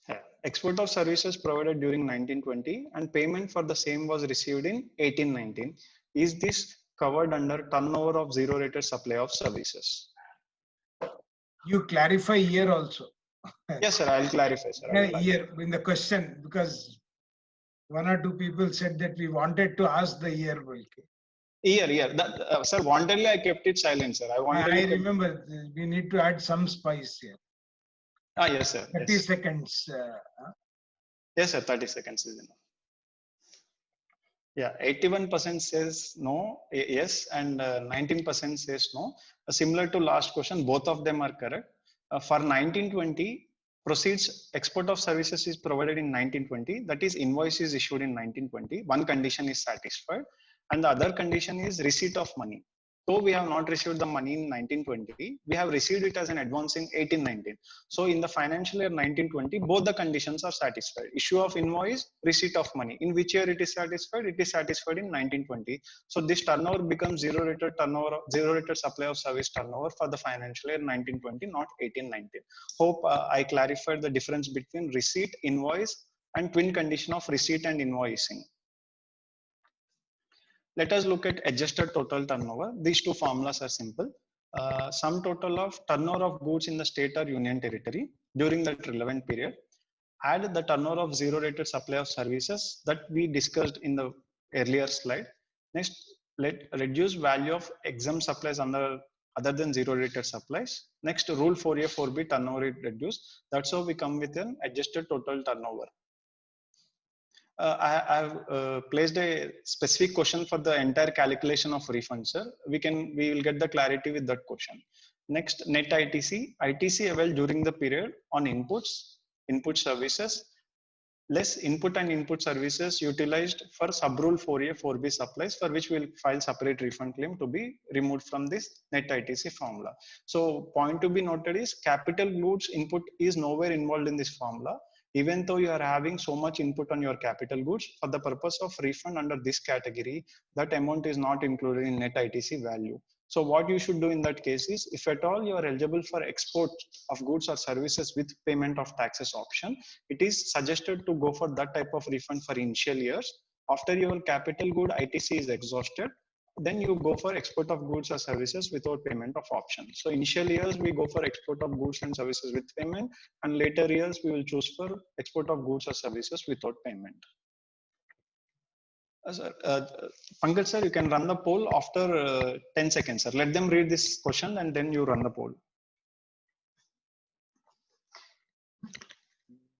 Yeah. Export of services provided during 1920 and payment for the same was received in 1819. Is this covered under turnover of zero rated supply of services? You clarify here also. Yes, sir. I'll clarify, sir. I'll clarify. Here in the question, because 1 or 2 people said that we wanted to ask the year. Year. That, sir, wantedly I kept it silent, sir. I remember we need to add some spice here. Yes, sir. 30 yes. seconds. Yes, sir. 30 seconds is enough. Yeah, 81% says no, yes, and 19% says no. Similar to last question, both of them are correct. For 1920, proceeds export of services is provided in 1920. That is, invoice is issued in 1920. One condition is satisfied, and the other condition is receipt of money. Though we have not received the money in 1920, we have received it as an advance in 1819. So in the financial year 1920, both the conditions are satisfied. Issue of invoice, receipt of money. In which year it is satisfied? It is satisfied in 1920. So this turnover becomes zero rated turnover, zero rated supply of service turnover for the financial year 1920, not 1819. Hope I clarified the difference between receipt, invoice, and twin condition of receipt and invoicing. Let us look at adjusted total turnover. These two formulas are simple. Sum total of turnover of goods in the state or union territory during that relevant period. Add the turnover of zero rated supply of services that we discussed in the earlier slide. Next, let reduce value of exempt supplies other than zero rated supplies. Next, rule 4A 4B turnover is reduced. That's how we come with an adjusted total turnover. I have placed a specific question for the entire calculation of refund, sir. We will get the clarity with that question. Next, net ITC. ITC availed during the period on input services, less input and input services utilized for subrule 4A 4B supplies, for which we will file separate refund claim to be removed from this net ITC formula. So point to be noted is capital goods input is nowhere involved in this formula. Even though you are having so much input on your capital goods, for the purpose of refund under this category, that amount is not included in net ITC value. So what you should do in that case is, if at all you are eligible for export of goods or services with payment of taxes option, it is suggested to go for that type of refund for initial years. After your capital good ITC is exhausted, then you go for export of goods or services without payment of option. So initial years we go for export of goods and services with payment, and later years we will choose for export of goods or services without payment. Pankaj sir, you can run the poll after 10 seconds, sir. Let them read this question and then you run the poll.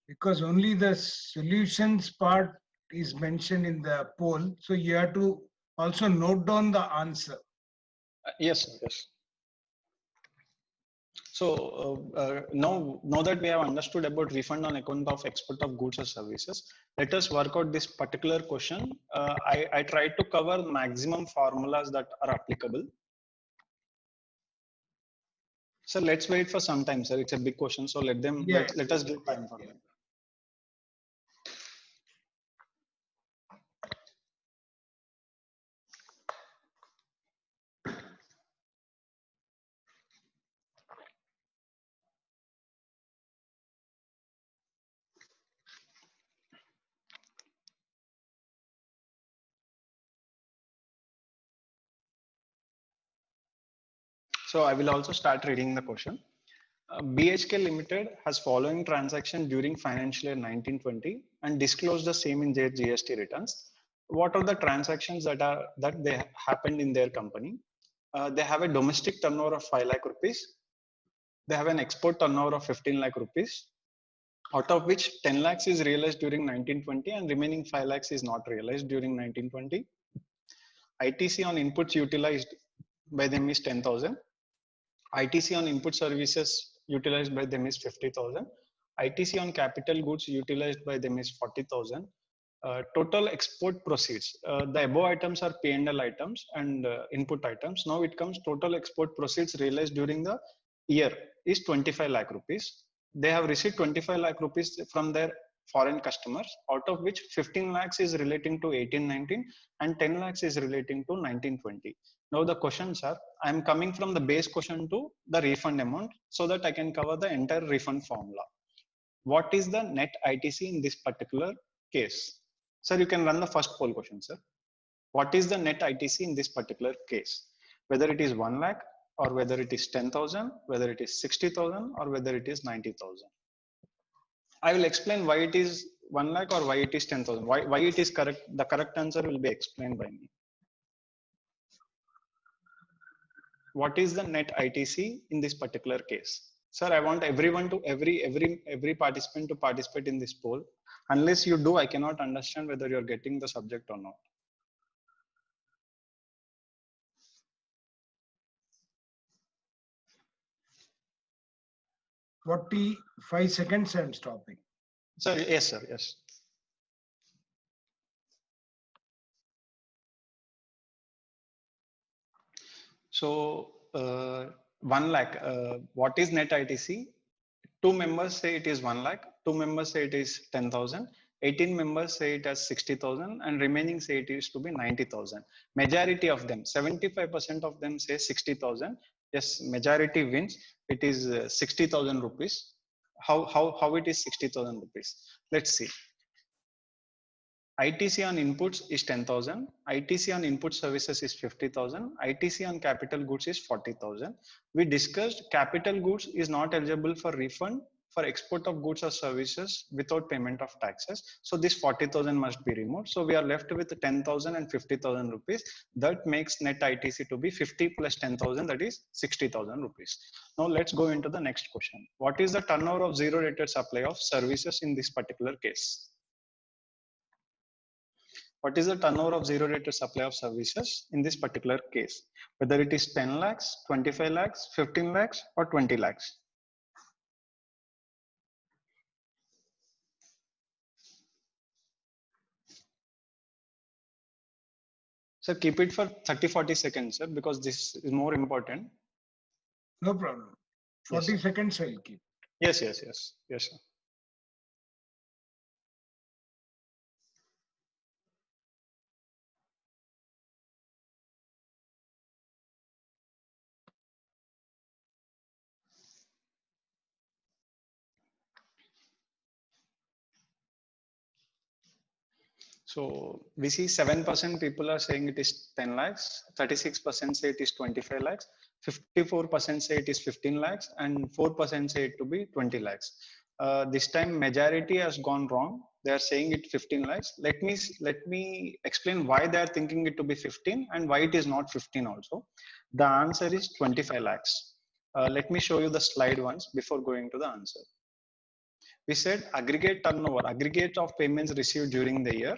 Because only the solutions part is mentioned in the poll, so you have to also note down the answer. Yes, yes. So now that we have understood about refund on account of export of goods or services, let us work out this particular question. I tried to cover maximum formulas that are applicable. So let's wait for some time, sir. It's a big question, so let us give time for them. So I will also start reading the question. BHK Limited has following transaction during financial year 1920 and disclosed the same in their GST returns. What are the transactions that they happened in their company? They have a domestic turnover of 5 lakh rupees. They have an export turnover of 15 lakh rupees. out of which 10 lakhs is realized during 1920 and remaining 5 lakhs is not realized during 1920. ITC on inputs utilized by them is 10,000. ITC on input services utilized by them is 50,000. ITC on capital goods utilized by them is 40,000. Total export proceeds. The above items are P&L items and input items. Now it comes total export proceeds realized during the year is 25 lakh rupees. They have received 25 lakh rupees from their foreign customers, out of which 15 lakhs is relating to 1819 and 10 lakhs is relating to 1920. Now the questions are, I am coming from the base question to the refund amount so that I can cover the entire refund formula. What is the net ITC in this particular case? Sir, you can run the first poll question, sir. What is the net ITC in this particular case? Whether it is 1 lakh or whether it is 10,000, whether it is 60,000 or whether it is 90,000. I will explain why it is 1 lakh or why it is 10,000. Why it is correct. The correct answer will be explained by me. What is the net ITC in this particular case? Sir, I want everyone to, every participant to participate in this poll. Unless you do, I cannot understand whether you're getting the subject or not. Forty-five seconds and stopping. Sir, yes, sir, yes. So 1 lakh, what is net ITC? 2 members say it is 1 lakh, 2 members say it is 10,000, 18 members say it as 60,000 and remaining say it is to be 90,000. Majority of them, 75% of them say 60,000. Yes, majority wins. It is 60,000 rupees. How it is 60,000 rupees? Let's see. ITC on inputs is 10,000. ITC on input services is 50,000. ITC on capital goods is 40,000. We discussed capital goods is not eligible for refund for export of goods or services without payment of taxes. So this 40,000 must be removed. So we are left with 10,000 and 50,000 rupees. That makes net ITC to be 50 plus 10,000, that is 60,000 rupees. Now let's go into the next question. What is the turnover of zero rated supply of services in this particular case? What is the turnover of zero rated supply of services in this particular case? Whether it is 10 lakhs, 25 lakhs, 15 lakhs or 20 lakhs. So keep it for 30-40 seconds, sir, because this is more important. No problem. 40 Yes. seconds I'll keep. Yes, yes, yes, yes, sir. So we see 7% people are saying it is 10 lakhs, 36% say it is 25 lakhs, 54% say it is 15 lakhs, and 4% say it to be 20 lakhs. This time majority has gone wrong. They are saying it 15 lakhs. Let me explain why they are thinking it to be 15 and why it is not 15 also. The answer is 25 lakhs. Let me show you the slide once before going to the answer. We said aggregate turnover, aggregate of payments received during the year,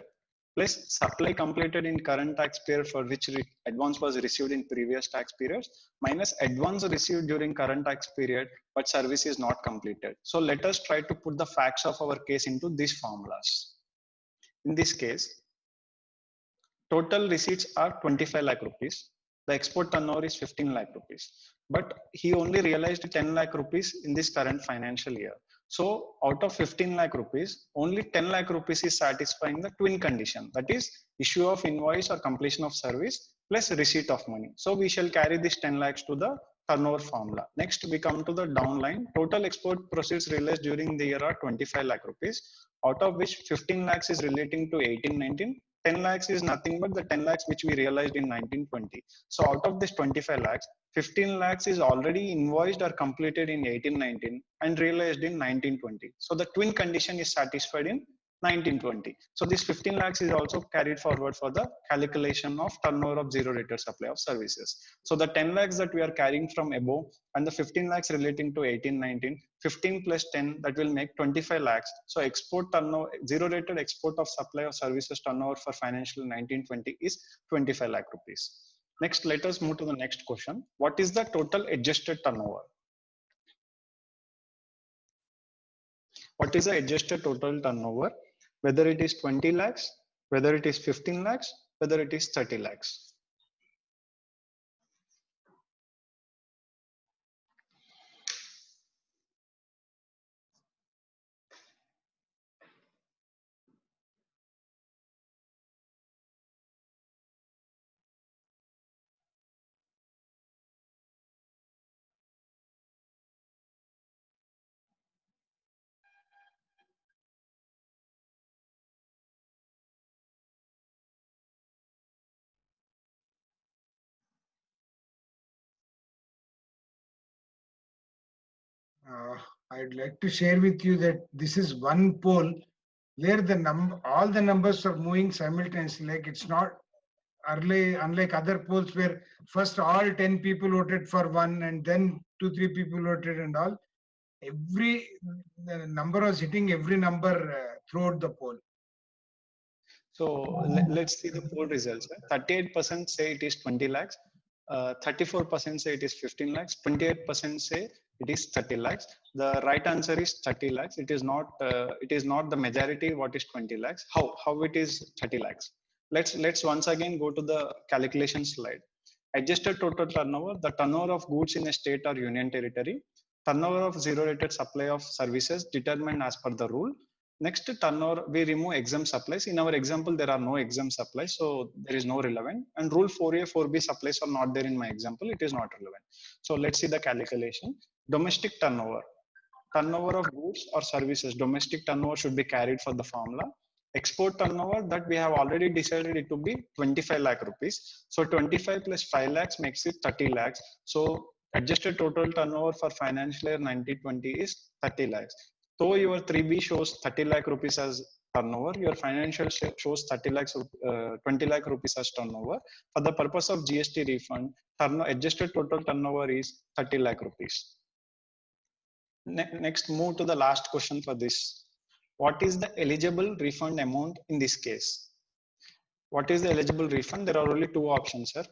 plus supply completed in current tax period for which advance was received in previous tax periods, minus advance received during current tax period but service is not completed. So let us try to put the facts of our case into these formulas. In this case, total receipts are 25 lakh rupees. The export turnover is 15 lakh rupees. But he only realized 10 lakh rupees in this current financial year. So out of 15 lakh rupees, only 10 lakh rupees is satisfying the twin condition. That is issue of invoice or completion of service plus receipt of money. So we shall carry this 10 lakhs to the turnover formula. Next, we come to the downline. Total export proceeds realized during the year are 25 lakh rupees, out of which 15 lakhs is relating to 1819. 10 lakhs is nothing but the 10 lakhs which we realized in 1920. So out of this 25 lakhs, 15 lakhs is already invoiced or completed in 1819 and realized in 1920. So the twin condition is satisfied in 1920. So this 15 lakhs is also carried forward for the calculation of turnover of zero rated supply of services. So the 10 lakhs that we are carrying from above and the 15 lakhs relating to 1819, 15 plus 10, that will make 25 lakhs. So export turnover, zero rated export of supply of services turnover for financial 1920 is 25 lakh rupees. Next, let us move to the next question. What is the total adjusted turnover? What is the adjusted total turnover? Whether it is 20 lakhs, whether it is 15 lakhs, whether it is 30 lakhs. I'd like to share with you that this is one poll where all the numbers are moving simultaneously. Like it's not early, unlike other polls where first all 10 people voted for one and then 2-3 people voted and all. The number was hitting every number throughout the poll. So let's see the poll results. 38% say it is 20 lakhs, 34% say it is 15 lakhs, 28% say it is 30 lakhs. The right answer is 30 lakhs. It is not the majority what is 20 lakhs. How it is 30 lakhs? Let's once again go to the calculation slide. Adjusted total turnover, the turnover of goods in a state or union territory, turnover of zero rated supply of services determined as per the rule. Next, turnover, we remove exempt supplies. In our example, there are no exempt supplies, so there is no relevant. And rule 4A, 4B supplies are not there in my example. It is not relevant. So let's see the calculation. Domestic turnover. Turnover of goods or services. Domestic turnover should be carried for the formula. Export turnover, that we have already decided it to be 25 lakh rupees. So 25 plus 5 lakhs makes it 30 lakhs. So adjusted total turnover for financial year 1920 is 30 lakhs. So your 3B shows 30 lakh rupees as turnover, your financial shows 30 lakhs, 20 lakh rupees as turnover. For the purpose of GST refund, adjusted total turnover is 30 lakh rupees. Next, move to the last question for this. What is the eligible refund amount in this case? What is the eligible refund? There are only two options, sir.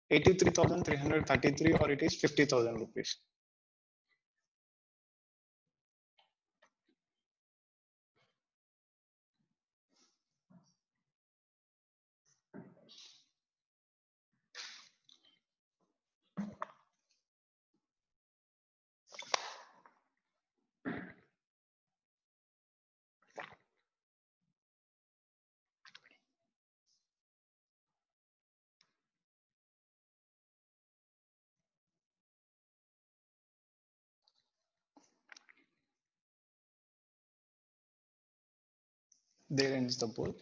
83,333 or it is 50,000 rupees. There ends the poll.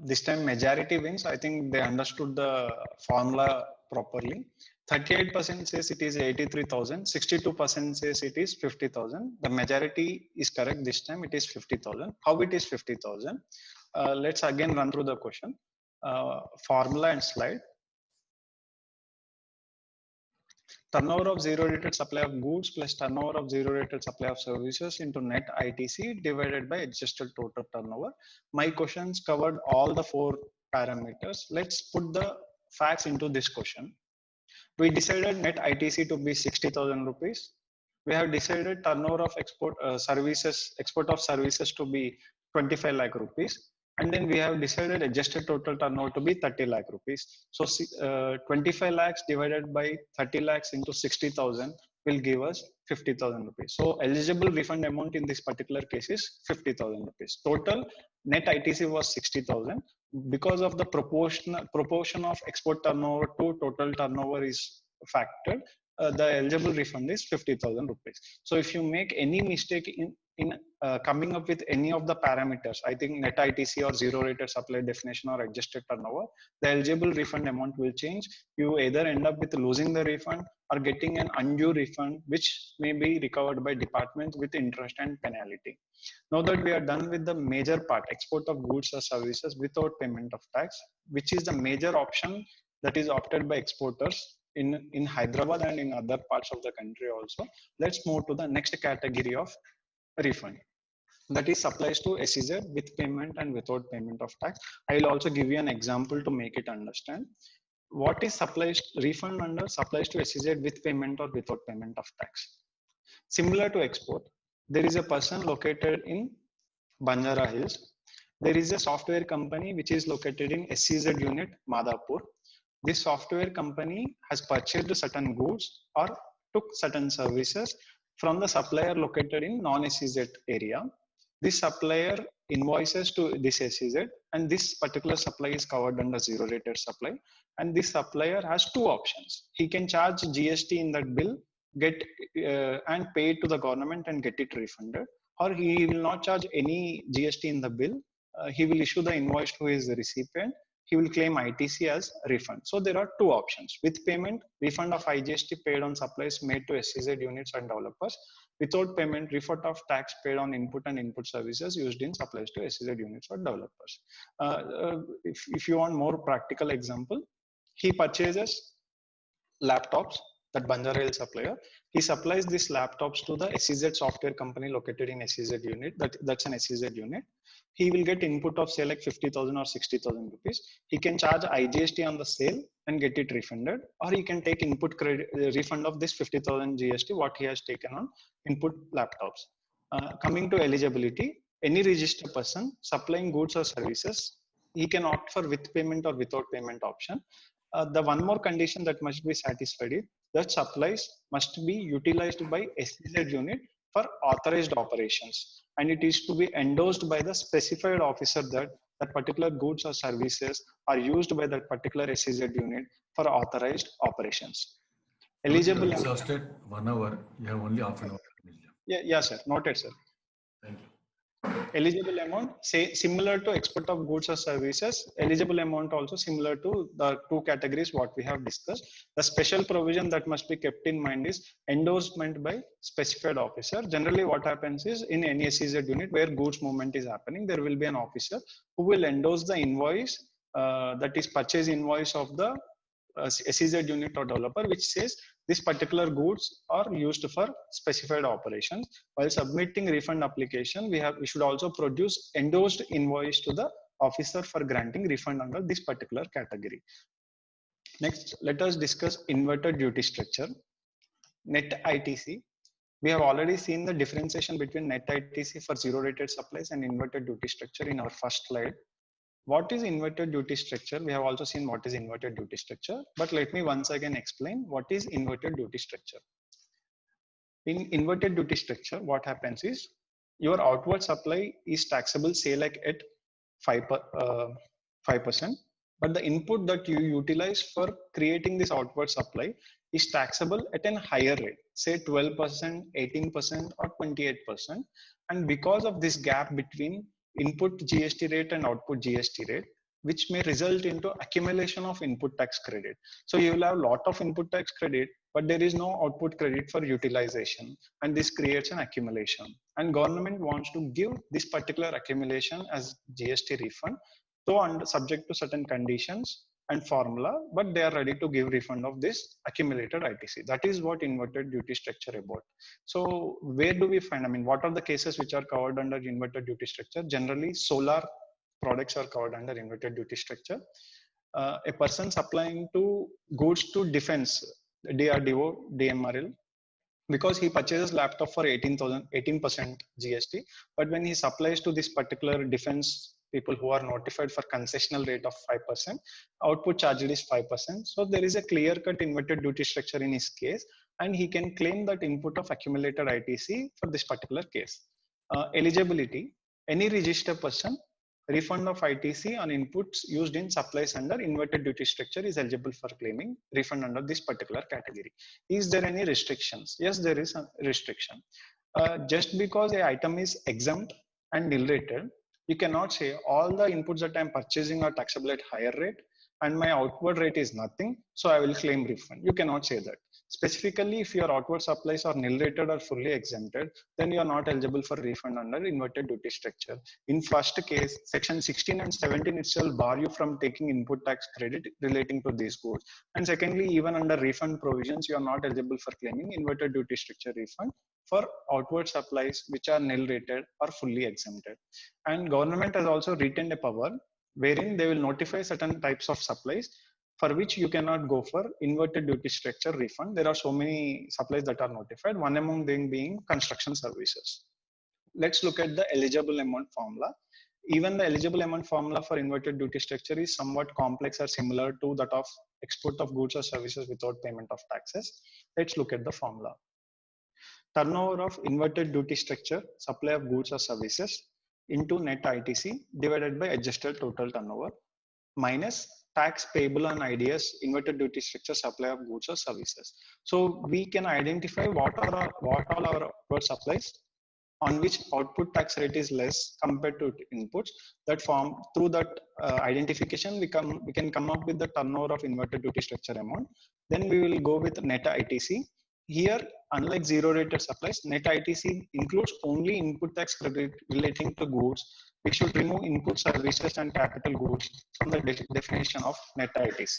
This time majority wins. I think they understood the formula properly. 38% says it is 83,000. 62% says it is 50,000. The majority is correct this time. It is 50,000. How it is 50,000? Let's again run through the question. Formula and slide. Turnover of zero rated supply of goods plus turnover of zero rated supply of services into net ITC divided by adjusted total turnover. My questions covered all the 4 parameters. Let's put the facts into this question. We decided net ITC to be 60,000 rupees. We have decided turnover of export of services to be 25 lakh rupees. And then we have decided adjusted total turnover to be 30 lakh rupees. So 25 lakhs divided by 30 lakhs into 60,000 will give us 50,000 rupees. So eligible refund amount in this particular case is 50,000 rupees. Total net ITC was 60,000. Because of the proportion of export turnover to total turnover is factored, the eligible refund is 50,000 rupees. So if you make any mistake in coming up with any of the parameters, I think net ITC or zero rated supply definition or adjusted turnover, the eligible refund amount will change. You either end up with losing the refund or getting an undue refund, which may be recovered by department with interest and penalty. Now that we are done with the major part, export of goods or services without payment of tax, which is the major option that is opted by exporters in Hyderabad and in other parts of the country also. Let's move to the next category of refund. That is supplies to SEZ with payment and without payment of tax. I will also give you an example to make it understand. What is supplies refund under supplies to SEZ with payment or without payment of tax? Similar to export, there is a person located in Banjara Hills. There is a software company which is located in SEZ unit Madhapur. This software company has purchased certain goods or took certain services from the supplier located in non-SEZ area. This supplier invoices to this SEZ, and this particular supply is covered under zero rated supply. And this supplier has two options. He can charge GST in that bill, get and pay it to the government and get it refunded, or he will not charge any GST in the bill. He will issue the invoice to his recipient. He will claim ITC as refund. So there are two options. With payment, refund of IGST paid on supplies made to SEZ units and developers. Without payment, refund of tax paid on input and input services used in supplies to SEZ units or developers. If you want more practical example, he purchases laptops, that Banjara Hills supplier. He supplies these laptops to the SEZ software company located in SEZ unit. That's an SEZ unit. He will get input of say like 50,000 or 60,000 rupees. He can charge IGST on the sale and get it refunded, or he can take input credit refund of this 50,000 GST what he has taken on input laptops. Coming to eligibility, any registered person supplying goods or services, he can opt for with payment or without payment option. The one more condition that must be satisfied is that supplies must be utilized by SEZ unit for authorized operations, and it is to be endorsed by the specified officer that that particular goods or services are used by that particular SEZ unit for authorized operations. Eligible. Exhausted 1 hour. You have only half an hour. Yeah, sir. Noted, sir. Thank you. Eligible amount, say similar to export of goods or services, eligible amount also similar to the two categories what we have discussed. The special provision that must be kept in mind is endorsement by specified officer. Generally what happens is in any SEZ unit where goods movement is happening, there will be an officer who will endorse the invoice, that is purchase invoice of the SEZ unit or developer, which says this particular goods are used for specified operations. While submitting refund application, we should also produce endorsed invoice to the officer for granting refund under this particular category. Next, let us discuss inverted duty structure, net ITC. We have already seen the differentiation between net ITC for zero rated supplies and inverted duty structure in our first slide. What is inverted duty structure? We have also seen what is inverted duty structure, but let me once again explain what is inverted duty structure. In inverted duty structure, what happens is your outward supply is taxable, say like at 5%, but the input that you utilize for creating this outward supply is taxable at a higher rate, say 12%, 18%, or 28%. And because of this gap between input GST rate and output GST rate, which may result into accumulation of input tax credit. So you will have a lot of input tax credit, but there is no output credit for utilization, and this creates an accumulation. And government wants to give this particular accumulation as GST refund, though under subject to certain conditions and formula, but they are ready to give refund of this accumulated ITC. That is what inverted duty structure about. So where do we find, I mean, what are the cases which are covered under inverted duty structure? Generally, solar products are covered under inverted duty structure. A person supplying to goods to defense, DRDO, DMRL, because he purchases laptop for 18% GST, but when he supplies to this particular defense people who are notified for concessional rate of 5%, output charged is 5%. So there is a clear-cut inverted duty structure in his case, and he can claim that input of accumulated ITC for this particular case. Eligibility, any registered person, refund of ITC on inputs used in supplies under inverted duty structure is eligible for claiming refund under this particular category. Is there any restrictions? Yes, there is a restriction. Just because a item is exempt and nil rated, you cannot say all the inputs that I'm purchasing are taxable at higher rate and my outward rate is nothing, so I will claim refund. You cannot say that. Specifically, if your outward supplies are nil rated or fully exempted, then you are not eligible for refund under inverted duty structure. In first case, section 16 and 17 itself bar you from taking input tax credit relating to these goods. And secondly, even under refund provisions, you are not eligible for claiming inverted duty structure refund for outward supplies which are nil rated or fully exempted. And government has also retained a power wherein they will notify certain types of supplies for which you cannot go for inverted duty structure refund. There are so many supplies that are notified, one among them being construction services. Let's look at the eligible amount formula. Even the eligible amount formula for inverted duty structure is somewhat complex or similar to that of export of goods or services without payment of taxes. Let's look at the formula. Turnover of inverted duty structure, supply of goods or services into net ITC divided by adjusted total turnover minus tax payable on IDS inverted duty structure supply of goods or services. So we can identify what all our outward supplies on which output tax rate is less compared to inputs. That form through that identification we can come up with the turnover of inverted duty structure amount. Then we will go with net ITC. Here, unlike zero rated supplies, net ITC includes only input tax credit relating to goods. We should remove input services and capital goods from the definition of net ITC.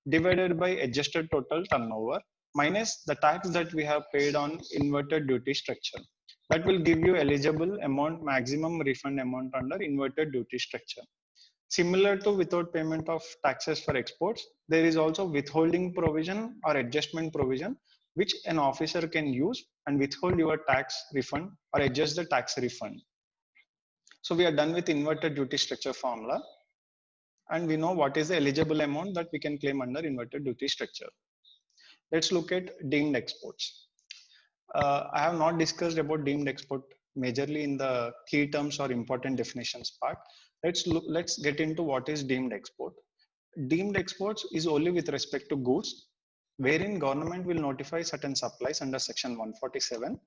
Divided by adjusted total turnover minus the tax that we have paid on inverted duty structure. That will give you eligible amount, maximum refund amount under inverted duty structure. Similar to without payment of taxes for exports, there is also withholding provision or adjustment provision which an officer can use and withhold your tax refund or adjust the tax refund. So we are done with inverted duty structure formula and we know what is the eligible amount that we can claim under inverted duty structure. Let's look at deemed exports. I have not discussed about deemed export majorly in the key terms or important definitions part. Let's get into what is deemed export. Deemed exports is only with respect to goods wherein government will notify certain supplies under section 147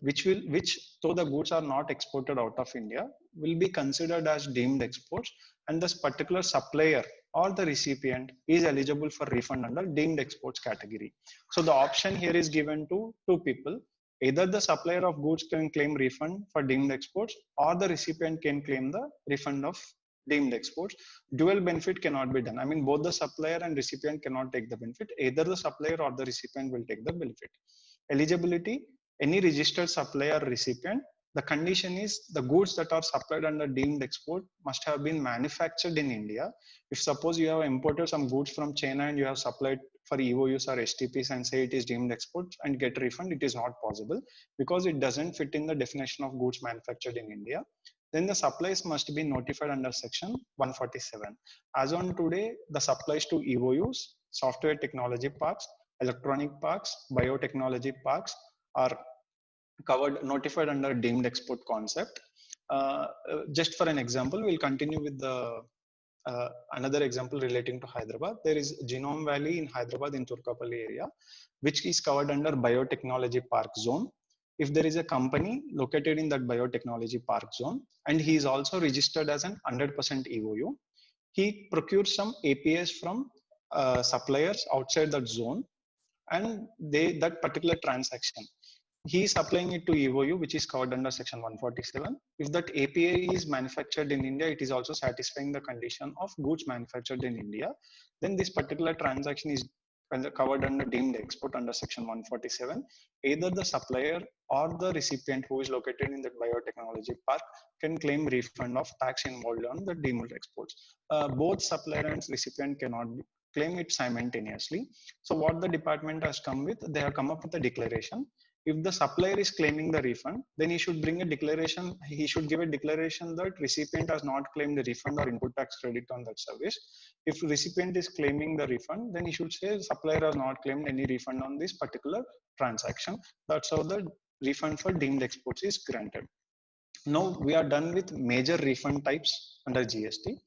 which though the goods are not exported out of India will be considered as deemed exports, and this particular supplier or the recipient is eligible for refund under deemed exports category. So the option here is given to two people. Either the supplier of goods can claim refund for deemed exports or the recipient can claim the refund of deemed exports. Dual benefit cannot be done. I mean, both the supplier and recipient cannot take the benefit. Either the supplier or the recipient will take the benefit. Eligibility, any registered supplier or recipient, the condition is the goods that are supplied under deemed export must have been manufactured in India. If suppose you have imported some goods from China and you have supplied for EOUs or STPs and say it is deemed export and get refund, it is not possible because it doesn't fit in the definition of goods manufactured in India. Then the supplies must be notified under section 147. As on today, the supplies to EOUs, software technology parks, electronic parks, biotechnology parks are covered, notified under deemed export concept. Just for an example, we'll continue with the another example relating to Hyderabad. There is Genome Valley in Hyderabad in Turkapalli area, which is covered under biotechnology park zone. If there is a company located in that biotechnology park zone and he is also registered as an 100% EOU, he procures some APIs from suppliers outside that zone, and that particular transaction he is supplying it to EOU, which is covered under section 147. If that API is manufactured in India, it is also satisfying the condition of goods manufactured in India. Then this particular transaction is covered under deemed export under section 147. Either the supplier or the recipient who is located in that biotechnology park can claim refund of tax involved on the deemed exports. Both supplier and recipient cannot claim it simultaneously. So what the department has come with, they have come up with a declaration. If the supplier is claiming the refund, then he should bring a declaration. He should give a declaration that recipient has not claimed the refund or input tax credit on that service. If recipient is claiming the refund, then he should say supplier has not claimed any refund on this particular transaction. That's how the refund for deemed exports is granted. Now we are done with major refund types under GST.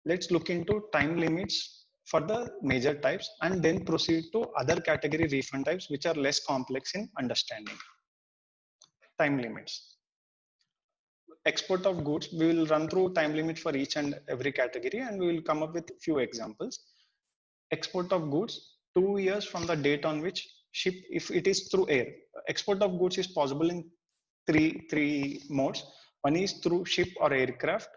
Let's look into time limits for the major types and then proceed to other category refund types which are less complex in understanding. time limits. Export of goods, we will run through time limit for each and every category, and we will come up with few examples. Export of goods, 2 years from the date on which ship, if it is through air. Export of goods is possible in three modes. One is through ship or aircraft,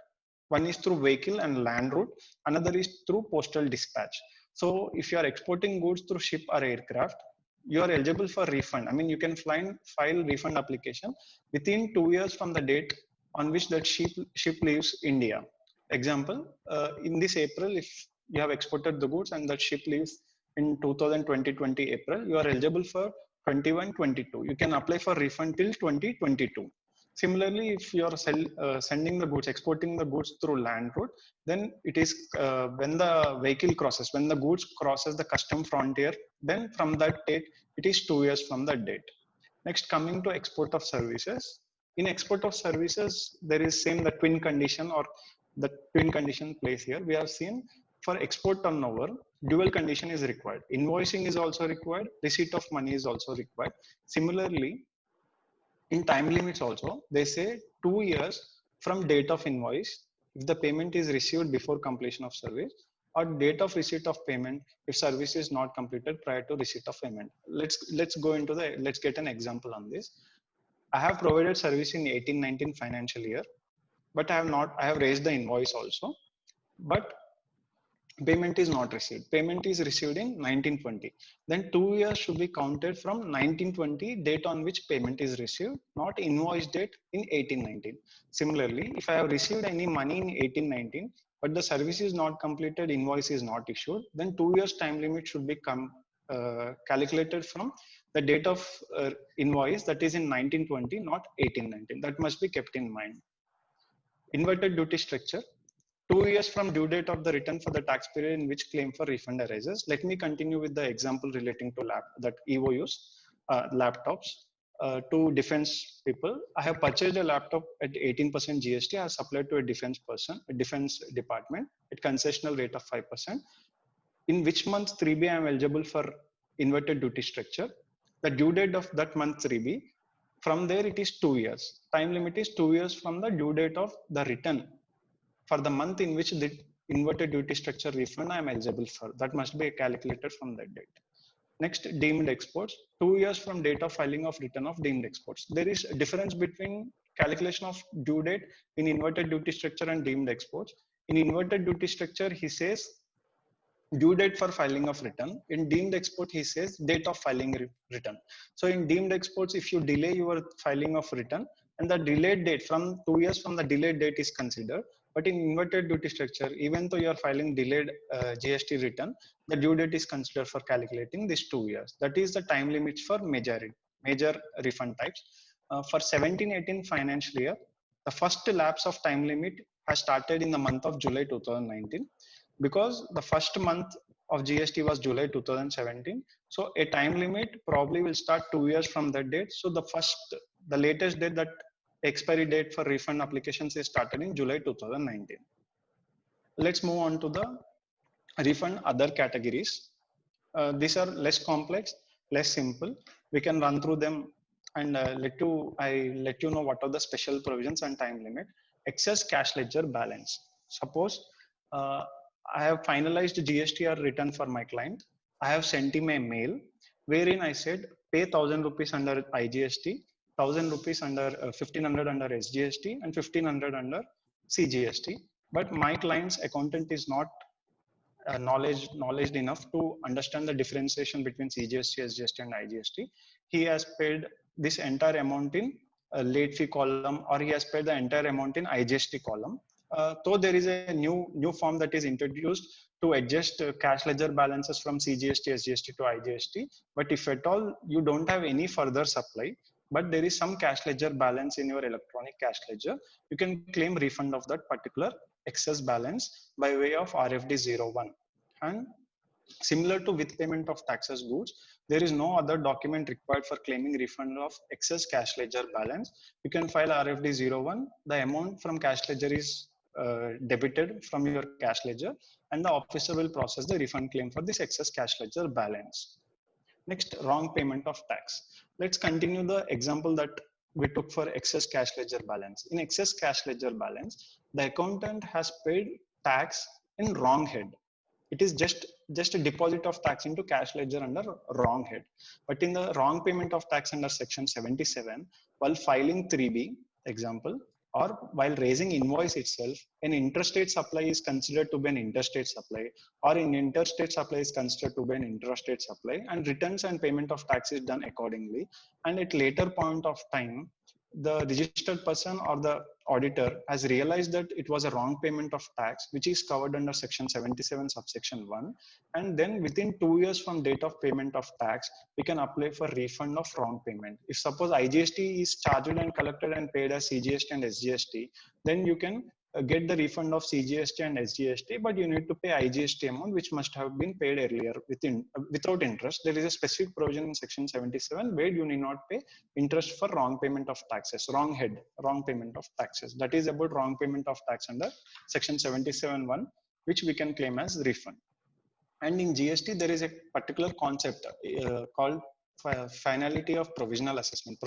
one is through vehicle and land route, another is through postal dispatch. So if you are exporting goods through ship or aircraft, you are eligible for refund. I mean, you can file refund application within 2 years from the date on which that ship leaves India. Example, in this April, if you have exported the goods and that ship leaves in 2020 April, you are eligible for 21-22. You can apply for refund till 2022. Similarly, if you are sending the goods, exporting the goods through land route, then it is when the vehicle crosses, when the goods crosses the custom frontier, then from that date, it is 2 years from that date. Next, coming to export of services. In export of services, there is same the twin condition or the twin condition place here. We have seen for export turnover, dual condition is required. Invoicing is also required. Receipt of money is also required. Similarly, in time limits also, they say 2 years from date of invoice if the payment is received before completion of service, or date of receipt of payment if service is not completed prior to receipt of payment. Let's get an example on this. I have provided service in 18-19 financial year, but I have raised the invoice also, but payment is not received. Payment is received in 1920. Then 2 years should be counted from 1920 date on which payment is received, not invoice date in 18-19. Similarly, if I have received any money in 18-19, but the service is not completed, invoice is not issued, then 2 years time limit should be calculated from the date of invoice, that is in 1920, not 18-19. That must be kept in mind. Inverted duty structure. 2 years from due date of the return for the tax period in which claim for refund arises. Let me continue with the example relating to EOUs, laptops. To defense people, I have purchased a laptop at 18% GST. I have supplied to a defense department at concessional rate of 5%. In which month 3B I am eligible for inverted duty structure? The due date of that month 3B, from there it is 2 years. Time limit is 2 years from the due date of the return for the month in which the inverted duty structure refund I am eligible for. That must be calculated from that date. Next, deemed exports. 2 years from date of filing of return of deemed exports. There is a difference between calculation of due date in inverted duty structure and deemed exports. In inverted duty structure, he says due date for filing of return. In deemed export, he says date of filing return. So in deemed exports, if you delay your filing of return, and the delayed date from 2 years from the delayed date is considered. But in inverted duty structure, even though you are filing delayed GST return, the due date is considered for calculating this 2 years. That is the time limits for major refund types. For 17-18 financial year, the first lapse of time limit has started in the month of July 2019, because the first month of GST was July 2017. So a time limit probably will start 2 years from that date. So the latest date that expiry date for refund applications is started in July 2019. Let's move on to the refund other categories. These are less complex, less simple. We can run through them and let you know what are the special provisions and time limit. Excess cash ledger balance. Suppose I have finalized GST return for my client. I have sent him a mail wherein I said pay 1,000 rupees under IGST, 1,000 rupees under 1,500 under SGST, and 1,500 under CGST. But my client's accountant is not knowledge enough to understand the differentiation between CGST, SGST, and IGST. He has paid this entire amount in a late fee column, or he has paid the entire amount in IGST column. Though there is a new form that is introduced to adjust cash ledger balances from CGST, SGST to IGST. But if at all you don't have any further supply, but there is some cash ledger balance in your electronic cash ledger, you can claim refund of that particular excess balance by way of RFD 01. And similar to with payment of taxes goods, there is no other document required for claiming refund of excess cash ledger balance. You can file RFD 01. The amount from cash ledger is debited from your cash ledger, and the officer will process the refund claim for this excess cash ledger balance. Next, wrong payment of tax. Let's continue the example that we took for excess cash ledger balance. In excess cash ledger balance, the accountant has paid tax in wrong head. It is just a deposit of tax into cash ledger under wrong head. But in the wrong payment of tax under section 77, while filing 3B example, or while raising invoice itself, an interstate supply is considered to be an interstate supply, or an interstate supply is considered to be an intrastate supply, and returns and payment of tax is done accordingly. And at later point of time, the registered person or the auditor has realized that it was a wrong payment of tax, which is covered under section 77 subsection 1. And then within 2 years from date of payment of tax, we can apply for refund of wrong payment. If suppose IGST is charged and collected and paid as CGST and SGST, then you can get the refund of CGST and SGST, but you need to pay IGST amount, which must have been paid earlier without interest. There is a specific provision in section 77 where you need not pay interest for wrong payment of taxes, wrong payment of taxes. That is about wrong payment of tax under section 77(1), which we can claim as refund. And in GST, there is a particular concept called finality of provisional assessment.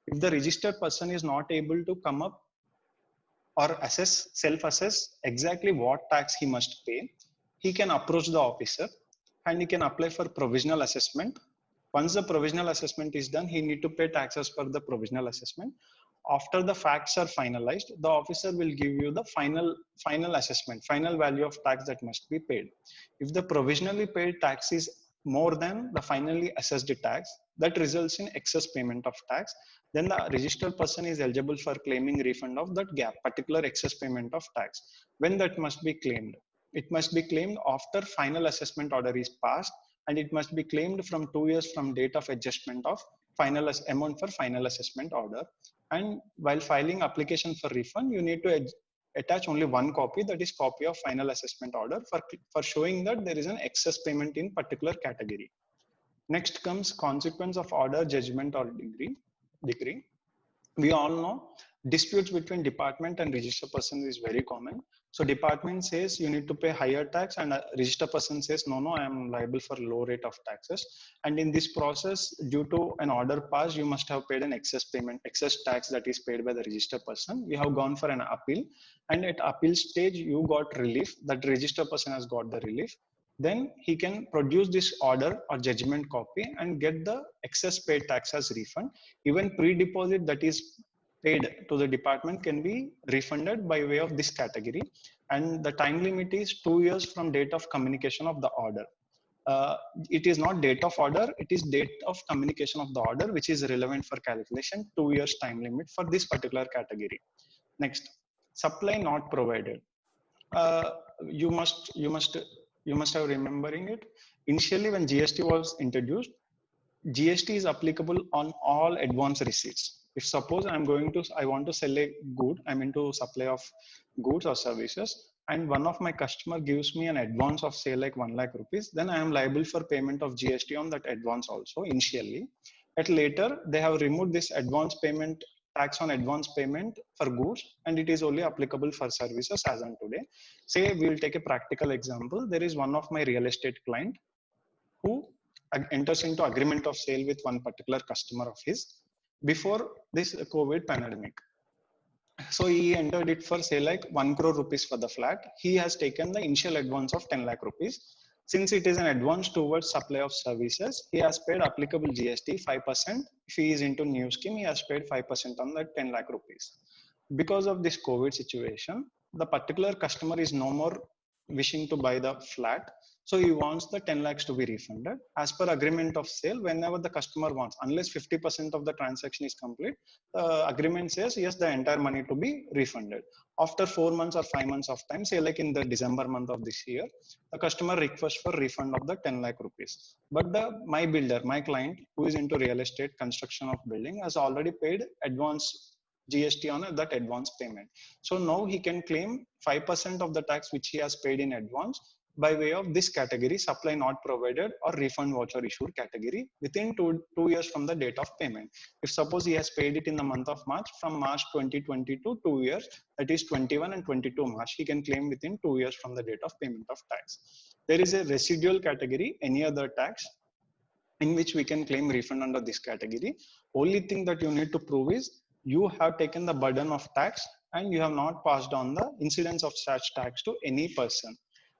If the registered person is not able to come up or self-assess exactly what tax he must pay, he can approach the officer and he can apply for provisional assessment. Once the provisional assessment is done, he need to pay taxes for the provisional assessment. After the facts are finalized, the officer will give you the final assessment, final value of tax that must be paid. If the provisionally paid tax is more than the finally assessed tax, that results in excess payment of tax, then the registered person is eligible for claiming refund of that gap, particular excess payment of tax. When that must be claimed? It must be claimed after final assessment order is passed, and it must be claimed from 2 years from date of adjustment of final amount for final assessment order. And while filing application for refund, you need to attach only one copy, that is copy of final assessment order for showing that there is an excess payment in particular category. Next comes consequence of order, judgment or decree. We all know disputes between department and registered person is very common. So department says you need to pay higher tax, and a registered person says no, I am liable for low rate of taxes. And in this process, due to an order passed, you must have paid an excess tax that is paid by the registered person. We have gone for an appeal, and at appeal stage you got relief. That registered person has got the relief. Then he can produce this order or judgment copy and get the excess paid tax as refund. Even pre-deposit that is paid to the department can be refunded by way of this category. And the time limit is 2 years from date of communication of the order. It is not date of order, it is date of communication of the order, which is relevant for calculation. 2 years time limit for this particular category. Next, supply not provided. You must have remembering it. Initially, when GST was introduced, GST is applicable on all advance receipts. If suppose I want to sell a good, I'm into supply of goods or services, and one of my customer gives me an advance of say like 1 lakh rupees, then I am liable for payment of GST on that advance also initially. At later, they have removed this advance payment, tax on advance payment for goods, and it is only applicable for services as on today. Say we will take a practical example. There is one of my real estate client who enters into agreement of sale with one particular customer of his before this COVID pandemic. So he entered it for say like 1 crore rupees for the flat. He has taken the initial advance of 10 lakh rupees. Since it is an advance towards supply of services, he has paid applicable GST 5%. If he is into new scheme, he has paid 5% on that 10 lakh rupees. Because of this COVID situation, the particular customer is no more wishing to buy the flat. So he wants the 10 lakhs to be refunded. As per agreement of sale, whenever the customer wants, unless 50% of the transaction is complete, the agreement says, yes, the entire money to be refunded. After 4 months or 5 months of time, say like in the December month of this year, the customer requests for refund of the 10 lakh rupees. But my builder, my client who is into real estate construction of building has already paid advance GST on that advance payment. So now he can claim 5% of the tax which he has paid in advance by way of this category, supply not provided or refund voucher issued category within 2 years from the date of payment. If suppose he has paid it in the month of March, from March 2020 to 2 years, that is 21 and 22 March, he can claim within 2 years from the date of payment of tax. There is a residual category, any other tax. in which we can claim refund under this category. Only thing that you need to prove is you have taken the burden of tax and you have not passed on the incidence of such tax to any person.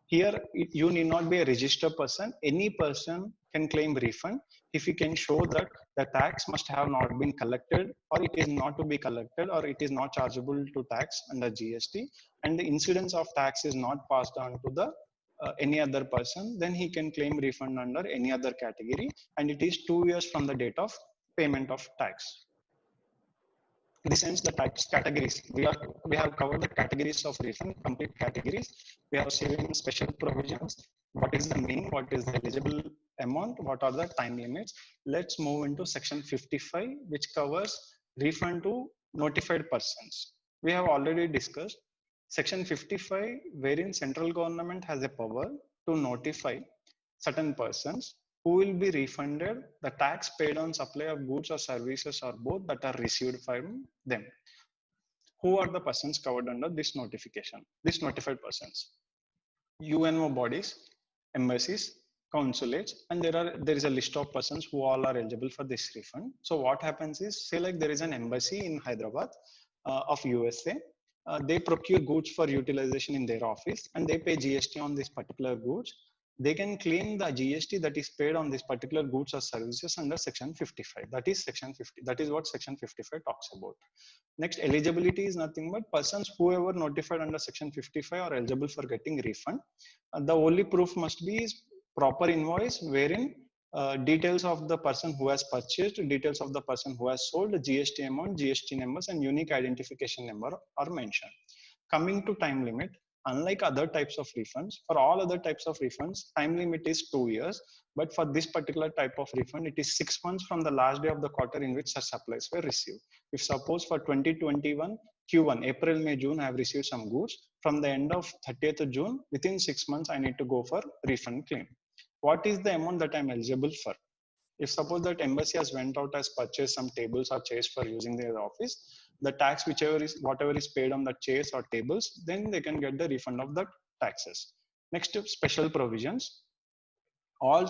Here, you need not be a registered person. Any person can claim refund if you can show that the tax must have not been collected, or it is not to be collected, or it is not chargeable to tax under GST, and the incidence of tax is not passed on to the any other person. Then he can claim refund under any other category, and it is 2 years from the date of payment of tax. This ends the tax categories. We have covered the categories of refund, complete categories. We have seen special provisions. What is the meaning? What is the eligible amount? What are the time limits? Let's move into section 55, which covers refund to notified persons. We have already discussed section 55, wherein central government has a power to notify certain persons who will be refunded the tax paid on supply of goods or services or both that are received from them. Who are the persons covered under this notification? These notified persons: UNO bodies, embassies, consulates, and there is a list of persons who all are eligible for this refund. So what happens is, say like there is an embassy in Hyderabad of USA. They procure goods for utilization in their office and they pay GST on this particular goods. They can claim the GST that is paid on this particular goods or services under section 55. That is section 50. That is what section 55 talks about. Next, eligibility is nothing but persons whoever notified under section 55 are eligible for getting refund. The only proof must be is proper invoice wherein details of the person who has purchased, details of the person who has sold, GST amount, GST numbers, and unique identification number are mentioned. Coming to time limit, unlike other types of refunds, for all other types of refunds, time limit is 2 years. But for this particular type of refund, it is 6 months from the last day of the quarter in which such supplies were received. If suppose for 2021 Q1, April, May, June, I have received some goods, from the end of 30th of June, within 6 months, I need to go for refund claim. What is the amount that I'm eligible for? If suppose that embassy has went out as purchased some tables or chairs for using their office, the tax whatever is paid on the chairs or tables, then they can get the refund of the taxes. Next, special provisions. All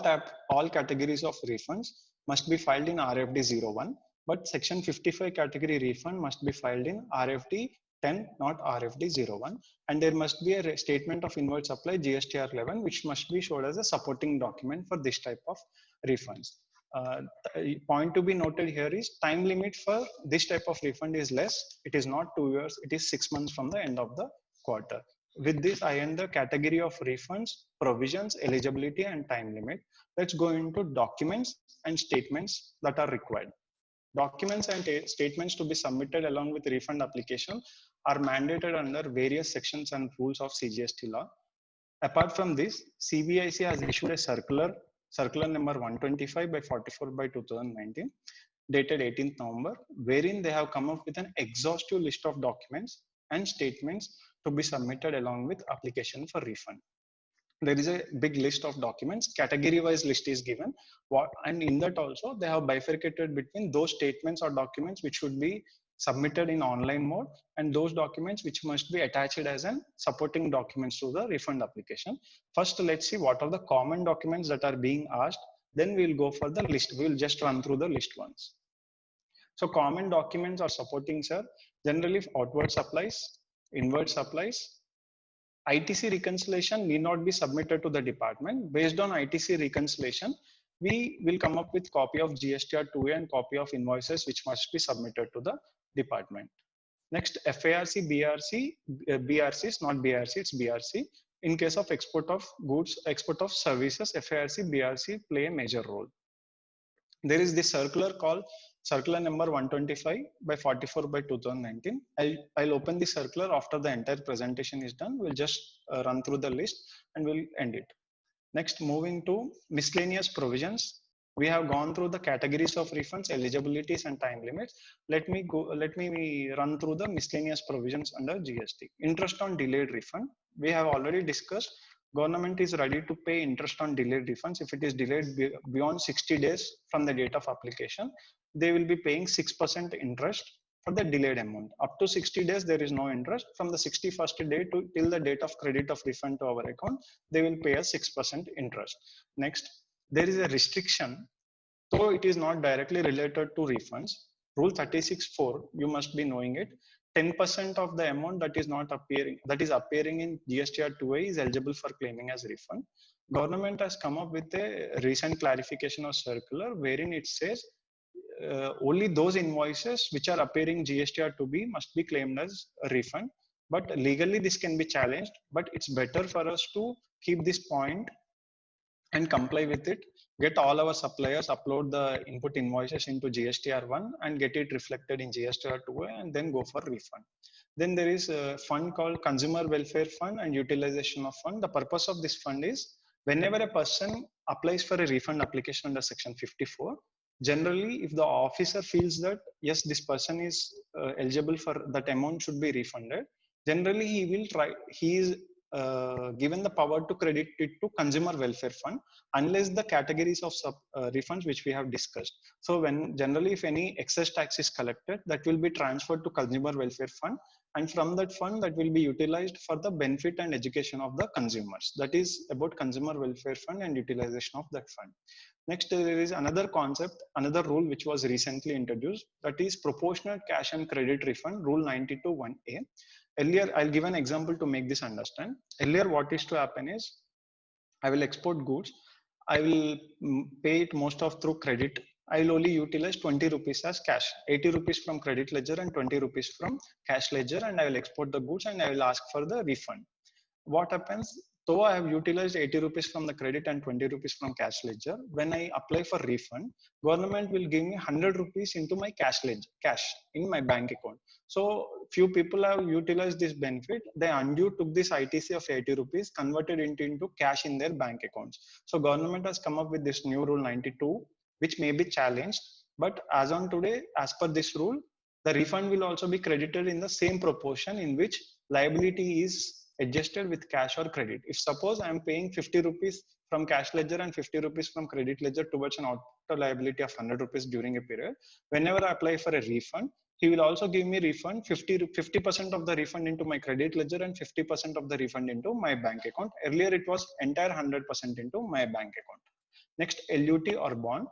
categories of refunds must be filed in RFD 01, but section 55 category refund must be filed in RFD 10, not RFD 01, and there must be a statement of inward supply GSTR 11, which must be showed as a supporting document for this type of refunds. Point to be noted here is time limit for this type of refund is less. It is not 2 years, it is 6 months from the end of the quarter. With this, I end the category of refunds, provisions, eligibility, and time limit. Let's go into documents and statements that are required. Documents and statements to be submitted along with refund application are mandated under various sections and rules of CGST law. Apart from this, CBIC has issued a circular number 125 by 44 by 2019, dated 18th November, wherein they have come up with an exhaustive list of documents and statements to be submitted along with application for refund. There is a big list of documents, category wise list is given, and in that also they have bifurcated between those statements or documents which should be submitted in online mode and those documents which must be attached as an supporting documents to the refund application. First, let's see what are the common documents that are being asked, then we'll go for the list. We'll just run through the list once. So common documents or supporting are generally outward supplies, inward supplies. ITC reconciliation need not be submitted to the department. Based on ITC reconciliation, we will come up with copy of GSTR 2A and copy of invoices which must be submitted to the department. Next, FARC, BRC is not BRC, it's BRC. In case of export of goods, export of services, FARC, BRC play a major role. There is this circular called circular number 125 by 44 by 2019. I'll open the circular after the entire presentation is done. We'll just run through the list and we'll end it. Next, moving to miscellaneous provisions. We have gone through the categories of refunds, eligibilities, and time limits. Let me run through the miscellaneous provisions under GST. Interest on delayed refund. We have already discussed. Government is ready to pay interest on delayed refunds. If it is delayed beyond 60 days from the date of application, they will be paying 6% interest for the delayed amount. Up to 60 days, there is no interest. From the 61st day till the date of credit of refund to our account, they will pay us 6% interest. Next, there is a restriction Though it is not directly related to refunds, Rule 36(4), you must be knowing it. 10% of the amount that is appearing in GSTR 2A is eligible for claiming as refund. Government has come up with a recent clarification or circular wherein it says only those invoices which are appearing GSTR 2B must be claimed as a refund. But legally this can be challenged, but it's better for us to keep this point and comply with it, get all our suppliers upload the input invoices into GSTR1 and get it reflected in GSTR2 and then go for refund. Then there is a fund called Consumer Welfare Fund and Utilization of Fund. The purpose of this fund is whenever a person applies for a refund application under Section 54, generally if the officer feels that yes, this person is eligible for that amount should be refunded, generally he is given the power to credit it to Consumer Welfare Fund unless the categories of refunds which we have discussed. So when generally if any excess tax is collected, that will be transferred to Consumer Welfare Fund, and from that fund that will be utilized for the benefit and education of the consumers. That is about Consumer Welfare Fund and utilization of that fund. Next, there is another concept, another rule which was recently introduced, that is proportionate cash and credit refund, Rule 92(1)(a). Earlier, I'll give an example to make this understand. Earlier, what is to happen is, I will export goods. I will pay it most of through credit. I will only utilize 20 rupees as cash, 80 rupees from credit ledger and 20 rupees from cash ledger, and I will export the goods and I will ask for the refund. What happens? Though I have utilized 80 rupees from the credit and 20 rupees from cash ledger, when I apply for refund, government will give me 100 rupees into my cash ledger, cash in my bank account. So few people have utilized this benefit. They undue took this ITC of 80 rupees, converted into cash in their bank accounts. So government has come up with this new rule 92, which may be challenged. But as on today, as per this rule, the refund will also be credited in the same proportion in which liability is adjusted with cash or credit. If suppose I am paying 50 rupees from cash ledger and 50 rupees from credit ledger towards an auto liability of 100 rupees during a period, whenever I apply for a refund, he will also give me refund 50% of the refund into my credit ledger and 50% of the refund into my bank account. Earlier it was entire 100% into my bank account. Next, LUT or bond,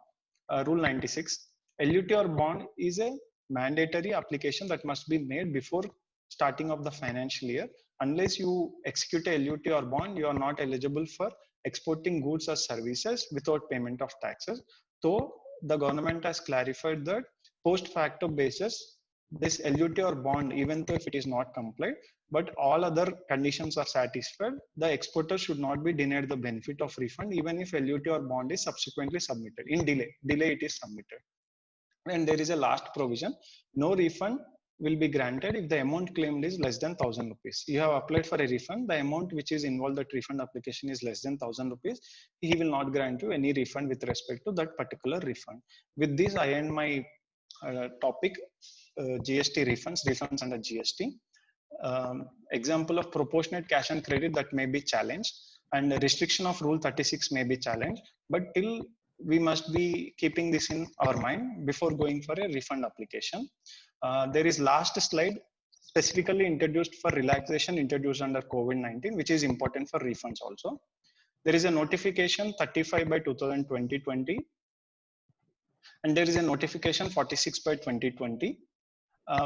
Rule 96. LUT or bond is a mandatory application that must be made before starting of the financial year. Unless you execute a LUT or bond, you are not eligible for exporting goods or services without payment of taxes. Though the government has clarified that post facto basis, this LUT or bond, even though if it is not complied, but all other conditions are satisfied, the exporter should not be denied the benefit of refund, even if LUT or bond is subsequently submitted. In delay it is submitted. And there is a last provision: no refund will be granted if the amount claimed is less than 1,000 rupees. You have applied for a refund, the amount which is involved that refund application is less than 1,000 rupees. He will not grant you any refund with respect to that particular refund. With this, I end my topic, GST refunds under GST. Example of proportionate cash and credit that may be challenged, and the restriction of Rule 36 may be challenged, but till we must be keeping this in our mind before going for a refund application. There is last slide specifically introduced for relaxation introduced under COVID-19, which is important for refunds also. There is a notification 35/2020, and there is a notification 46/2020,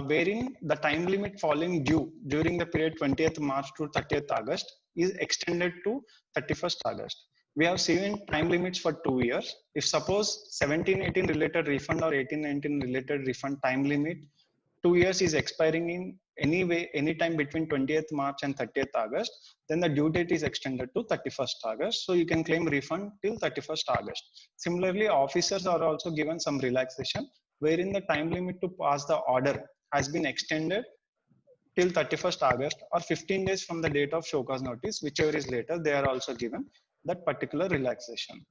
wherein the time limit falling due during the period 20th March to 30th August is extended to 31st August. We have seen time limits for 2 years. If suppose 17-18 related refund or 18-19 related refund time limit 2 years is expiring in any way, anytime between 20th March and 30th August, then the due date is extended to 31st August. So you can claim refund till 31st August. Similarly, officers are also given some relaxation, wherein the time limit to pass the order has been extended till 31st August or 15 days from the date of show cause notice, whichever is later, they are also given that particular relaxation.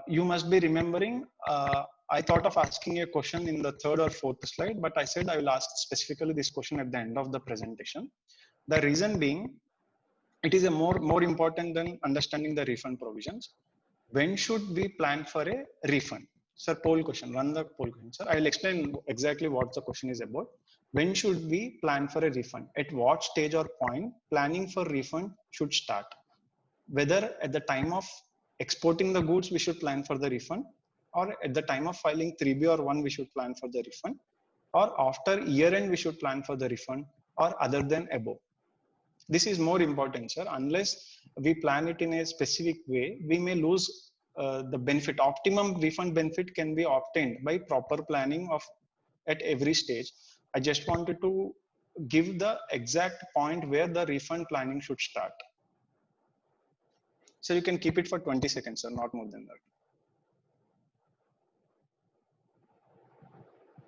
You must be remembering, I thought of asking a question in the third or fourth slide, but I said I will ask specifically this question at the end of the presentation. The reason being, it is a more important than understanding the refund provisions. When should we plan for a refund? Sir, poll question, run the poll question. Sir, I will explain exactly what the question is about. When should we plan for a refund? At what stage or point planning for refund should start? Whether at the time of exporting the goods we should plan for the refund, or at the time of filing 3B or 1 we should plan for the refund, or after year end we should plan for the refund, or other than above. This is more important, sir. Unless we plan it in a specific way, we may lose the benefit. Optimum refund benefit can be obtained by proper planning of at every stage. I just wanted to give the exact point where the refund planning should start. So you can keep it for 20 seconds, sir, not more than that.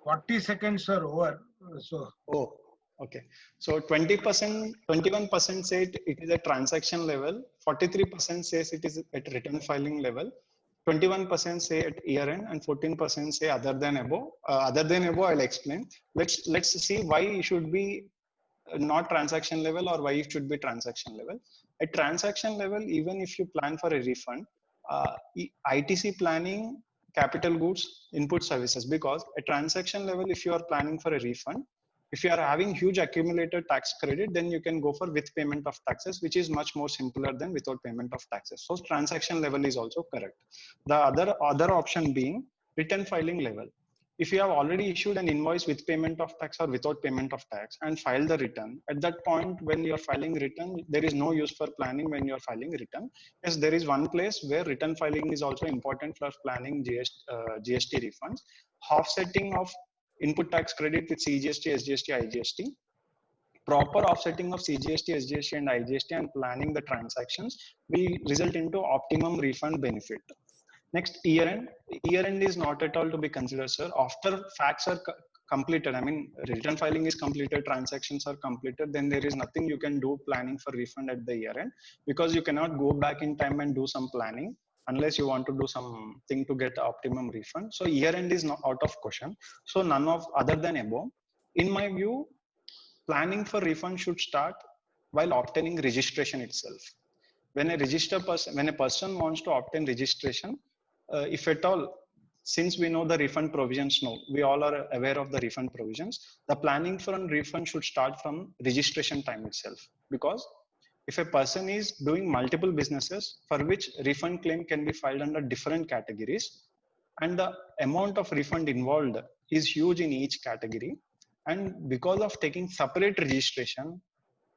40 seconds are over. So Oh, okay. So 20%, 21% say it is at transaction level, 43% says it is at return filing level, 21% say at year end, and 14% say other than above. Other than above, I'll explain. Let's see why it should be not transaction level or why it should be transaction level. At transaction level, even if you plan for a refund, ITC planning, capital goods, input services, because at transaction level, if you are planning for a refund, if you are having huge accumulated tax credit, then you can go for with payment of taxes, which is much more simpler than without payment of taxes. So transaction level is also correct. The other option being return filing level. If you have already issued an invoice with payment of tax or without payment of tax and file the return, at that point when you're filing return, there is no use for planning when you're filing return. Yes, there is one place where return filing is also important for planning GST refunds. Offsetting of input tax credit with CGST, SGST, IGST. Proper offsetting of CGST, SGST and IGST and planning the transactions will result into optimum refund benefit. Next, year end is not at all to be considered, sir. After facts are completed, I mean return filing is completed, transactions are completed, then there is nothing you can do planning for refund at the year end, because you cannot go back in time and do some planning unless you want to do something to get optimum refund. So year end is not out of question. So none of other than above. In my view, planning for refund should start while obtaining registration itself. When a person wants to obtain registration, if at all, since we know the refund provisions now, we all are aware of the refund provisions, the planning for a refund should start from registration time itself. Because if a person is doing multiple businesses for which refund claim can be filed under different categories, and the amount of refund involved is huge in each category, and because of taking separate registration,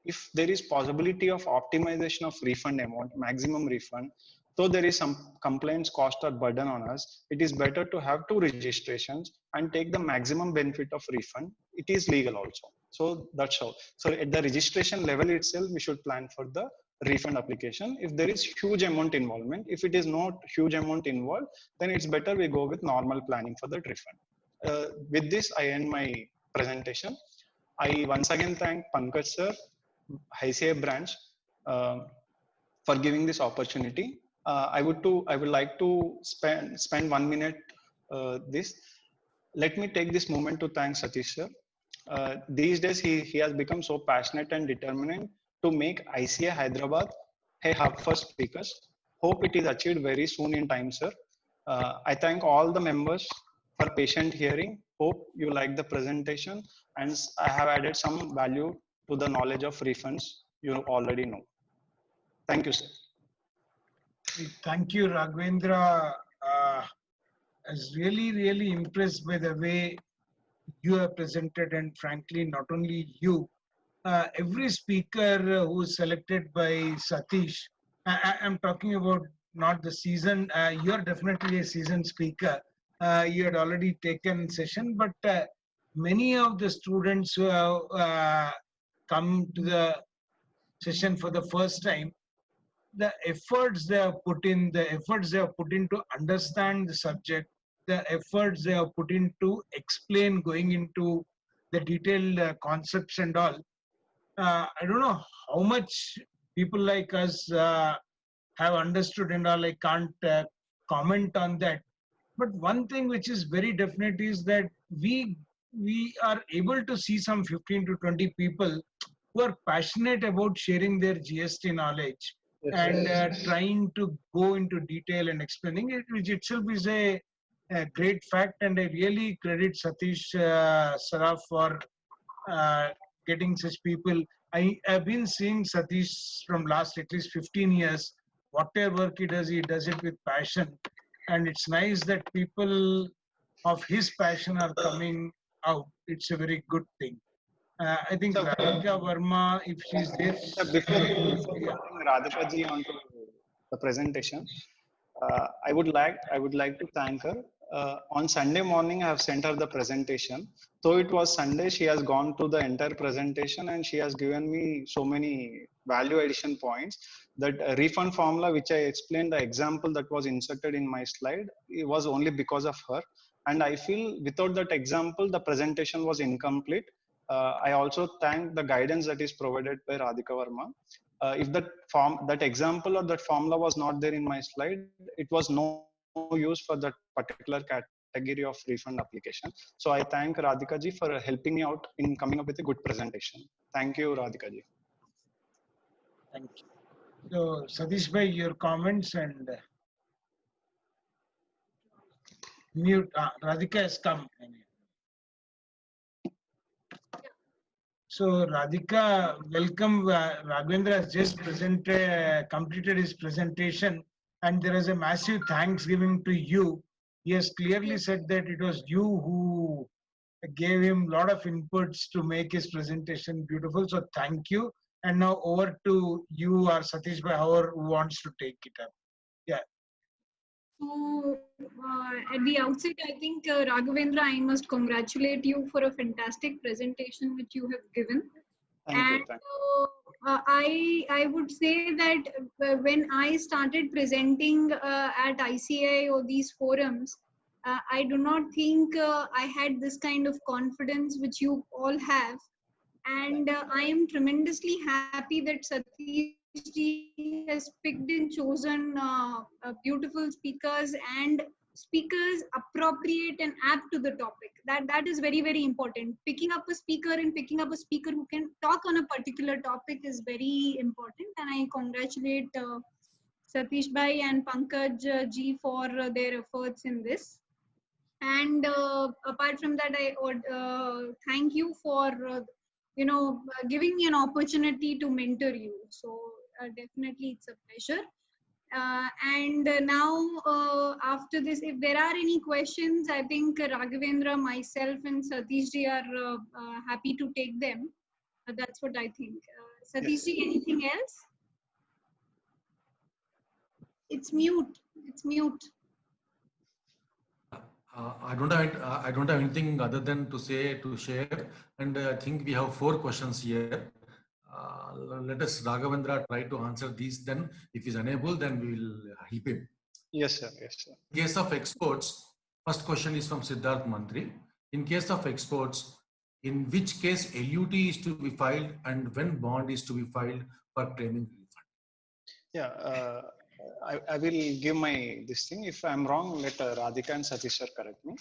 if there is possibility of optimization of refund amount, maximum refund, so there is some complaints cost or burden on us, it is better to have two registrations and take the maximum benefit of refund. It is legal also. So that's how. So at the registration level itself, we should plan for the refund application. If there is huge amount involvement, if it is not huge amount involved, then it's better we go with normal planning for that refund. With this, I end my presentation. I once again thank Pankaj sir, ICICI branch, for giving this opportunity. I would like to spend 1 minute this. Let me take this moment to thank Satish sir. These days he has become so passionate and determined to make ICA Hyderabad a hub for speakers. Hope it is achieved very soon in time, sir. I thank all the members for patient hearing. Hope you like the presentation, and I have added some value to the knowledge of refunds you already know. Thank you, sir. thank you, Raghavendra. I was really impressed by the way you have presented, and frankly, not only you, every speaker who is selected by Satish, I'm talking about not the season, you're definitely a seasoned speaker. You had already taken session, but many of the students who have come to the session for the first time, the efforts they have put in, to understand the subject, the efforts they have put in to explain, going into the detailed concepts and all. I don't know how much people like us have understood and all. I can't comment on that. But one thing which is very definite is that we are able to see some 15 to 20 people who are passionate about sharing their GST knowledge, Yes, and yes. trying to go into detail and explaining it, which itself is a great fact. And I really credit Satish Saraf for getting such people. I have been seeing Satish from last at least 15 years. Whatever work he does it with passion. and it's nice that people of his passion are coming out. It's a very good thing. I think So, Radhika Verma, if she's there, before yeah. putting Radhika ji onto the presentation, I would like to thank her. On Sunday morning, I have sent her the presentation. Though it was Sunday, she has gone through the entire presentation and she has given me so many value addition points. That refund formula, which I explained, the example that was inserted in my slide, it was only because of her. And I feel without that example, the presentation was incomplete. I also thank the guidance that is provided by Radhika Verma. If that example or that formula was not there in my slide, it was no use for that particular category of refund application. So I thank Radhika ji for helping me out in coming up with a good presentation. Thank you, Radhika ji. Thank you. So, Satish bhai, your comments and mute. Radhika has come. So, Radhika, welcome. Raghavendra has just completed his presentation, and there is a massive thanksgiving to you. He has clearly said that it was you who gave him a lot of inputs to make his presentation beautiful. So, thank you. And now over to you or Satish bhai, whoever wants to take it up. Yeah. So, at the outset, I think Raghavendra, I must congratulate you for a fantastic presentation which you have given. Thank you. And I would say that when I started presenting at ICI or these forums, I do not think I had this kind of confidence which you all have. And I am tremendously happy that Satish ji has picked and chosen beautiful speakers and speakers appropriate and apt to the topic. That is very, very important. Picking up a speaker who can talk on a particular topic is very important. And I congratulate Satish bhai and Pankaj ji for their efforts in this. And apart from that, I would thank you for giving me an opportunity to mentor you. So definitely it's a pleasure. And now after this, if there are any questions, I think Raghavendra, myself and Satish ji are happy to take them. That's what I think. Satish ji, anything else? It's mute. It's mute. I don't have anything other than to share, and I think we have 4 questions here. Let us Raghavendra try to answer these. Then, if he's unable, then we will help him. Yes, sir. Yes, sir. In case of exports, first question is from Siddharth Mantri. In case of exports, in which case LUT is to be filed and when bond is to be filed for claiming refund? Yeah, I will give this thing. If I'm wrong, let Radhika and Satish sir correct me.